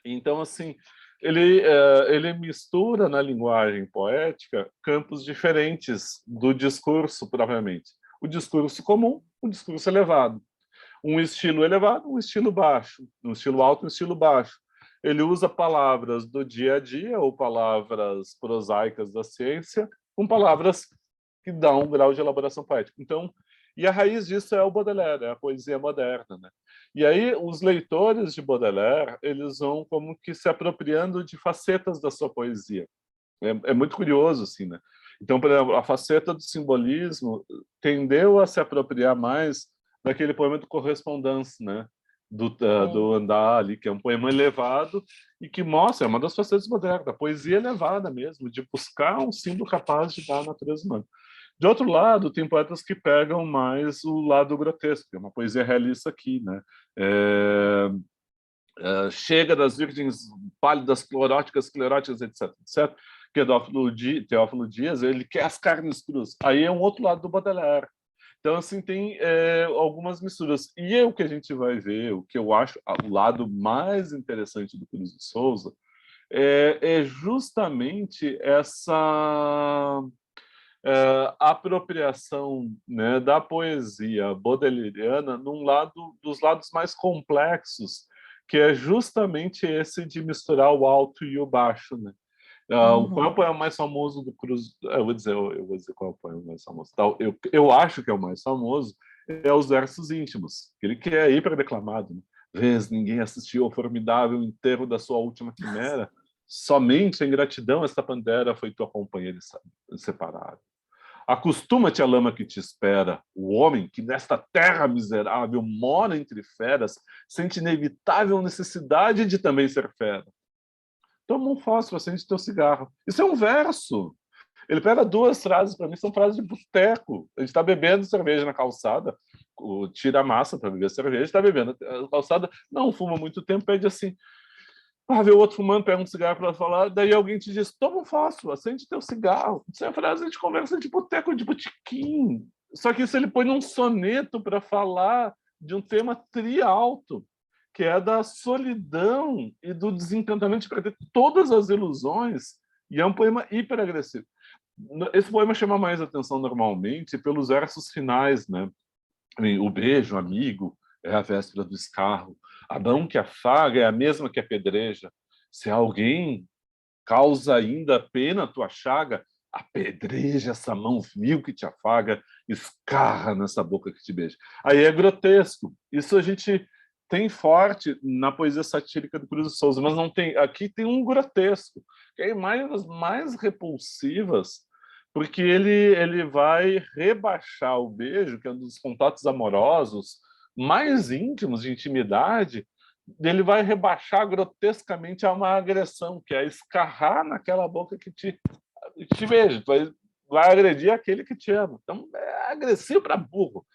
Então, assim, ele mistura na linguagem poética campos diferentes do discurso propriamente. O discurso comum, o discurso elevado. Um estilo elevado, um estilo baixo, um estilo alto, um estilo baixo. Ele usa palavras do dia a dia ou palavras prosaicas da ciência com palavras que dão um grau de elaboração poética. Então, e a raiz disso é o Baudelaire, é a poesia moderna, né? E aí os leitores de Baudelaire, eles vão como que se apropriando de facetas da sua poesia. É muito curioso, assim, né? Então, por exemplo, a faceta do simbolismo tendeu a se apropriar mais daquele poema do Correspondance, né? Do Andar ali, que é um poema elevado e que mostra, é uma das facetas modernas, a poesia elevada mesmo, de buscar um símbolo capaz de dar a natureza humana. De outro lado, tem poetas que pegam mais o lado grotesco, que é uma poesia realista aqui, né? Chega das virgens pálidas, cleróticas, etc, etc, que é Teófilo Dias, ele quer as carnes cruas. Aí é um outro lado do Baudelaire. Então, assim, tem algumas misturas. E o que a gente vai ver, o que eu acho o lado mais interessante do Cruz de Souza, é justamente essa apropriação, né, da poesia baudelairiana dos lados mais complexos, que é justamente esse de misturar o alto e o baixo, né? Qual é o poema mais famoso do Cruz? Eu vou dizer qual é o poema mais famoso. Eu acho que é o mais famoso, é os versos íntimos, que ele quer ir para declamado. Né? Vês, ninguém assistiu ao formidável enterro da sua última quimera. Somente em gratidão esta pantera foi tua companheira separada. Acostuma-te à lama que te espera. O homem que nesta terra miserável mora entre feras sente inevitável necessidade de também ser fera. Toma um fósforo, acende teu cigarro. Isso é um verso. Ele pega duas frases, para mim são frases de boteco. A gente está bebendo cerveja na calçada, tira a massa para beber cerveja, está bebendo na calçada, não fuma muito tempo, pede assim, vê o outro fumando, pega um cigarro para falar, daí alguém te diz, toma um fósforo, acende teu cigarro. Isso é frase de conversa de boteco, de botequim. Só que isso ele põe num soneto para falar de um tema trialto, que é da solidão e do desencantamento de perder todas as ilusões, e é um poema hiperagressivo. esse poema chama mais atenção normalmente pelos versos finais, né? O beijo, amigo, é a véspera do escarro. A mão que afaga é a mesma que apedreja. Se alguém causa ainda pena a tua chaga, apedreja essa mão vil que te afaga, escarra nessa boca que te beija. Aí é grotesco. Isso a gente tem forte na poesia satírica do Cruz de Souza, mas não tem. Aqui tem um grotesco, que é mais repulsivas, porque ele vai rebaixar o beijo, que é um dos contatos amorosos mais íntimos de intimidade, ele vai rebaixar grotescamente a uma agressão, que é escarrar naquela boca que te beija, vai agredir aquele que te ama. Então, é agressivo para burro.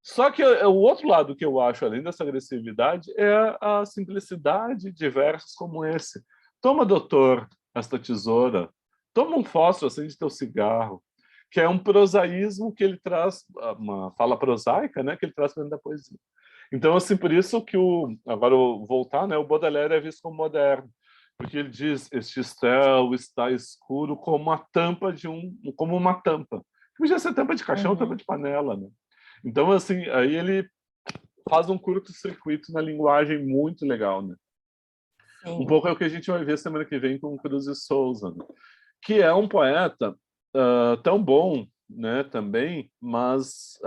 Só que o outro lado que eu acho, além dessa agressividade, é a simplicidade de versos como esse. Toma, doutor, esta tesoura. Toma um fósforo, acende teu cigarro. Que é um prosaísmo que ele traz, uma fala prosaica, né, que ele traz dentro da poesia. Então, assim, por isso que agora eu voltar, né, o Baudelaire é visto como moderno, porque ele diz: este céu está escuro como a tampa como uma tampa. Podia ser tampa de caixão, tampa de panela, né? Então, assim, aí ele faz um curto-circuito na linguagem muito legal, né? Sim. Um pouco é o que a gente vai ver semana que vem com o Cruz de Souza, né? Que é um poeta tão bom, né, também, mas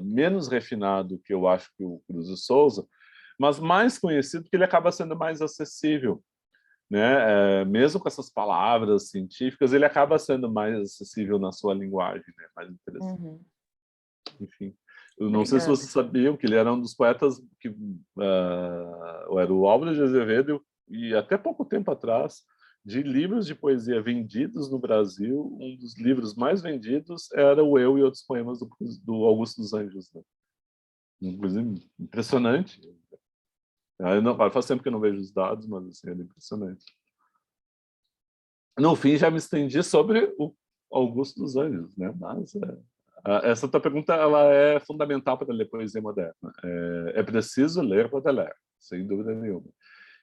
menos refinado que eu acho que o Cruz de Souza, mas mais conhecido porque ele acaba sendo mais acessível, né? Mesmo com essas palavras científicas, ele acaba sendo mais acessível na sua linguagem, né? Mais interessante. Enfim, eu não sei se vocês sabiam que ele era um dos poetas que era o Álvares de Azevedo, e até pouco tempo atrás, de livros de poesia vendidos no Brasil, um dos livros mais vendidos era o Eu e Outros Poemas do Augusto dos Anjos, né? Impressionante. Faz tempo que eu não vejo os dados, mas assim, é impressionante. No fim, já me estendi sobre o Augusto dos Anjos, né? Mas essa tua pergunta, ela é fundamental para ler poesia moderna. É preciso ler Baudelaire, sem dúvida nenhuma.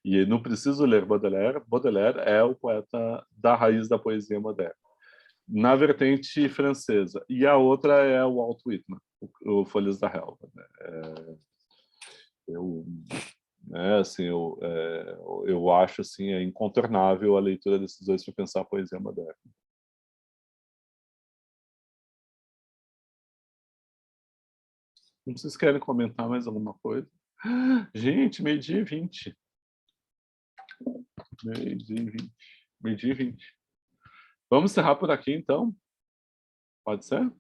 E não preciso ler Baudelaire. Baudelaire é o poeta da raiz da poesia moderna, na vertente francesa. E a outra é o Walt Whitman, o Folhas da Relva, né? Eu acho assim, é incontornável a leitura desses dois para pensar a poesia moderna. Não sei se vocês querem comentar mais alguma coisa. Gente, 12h20. Meio-dia e 20. Vamos encerrar por aqui, então? Pode ser?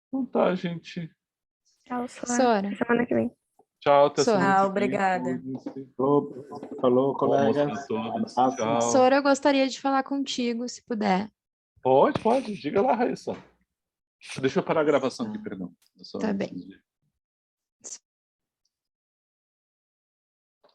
Então tá, gente. Tchau, Sora. Sora. Até semana que vem. Tchau, até Sora. semana que vem. Obrigada. Falou, colega. Almoço para todos. Abraço. Tchau. Sora, eu gostaria de falar contigo, se puder. Pode. Diga lá, Raíssa. Deixa eu parar a gravação aqui, perdão. Tá bem.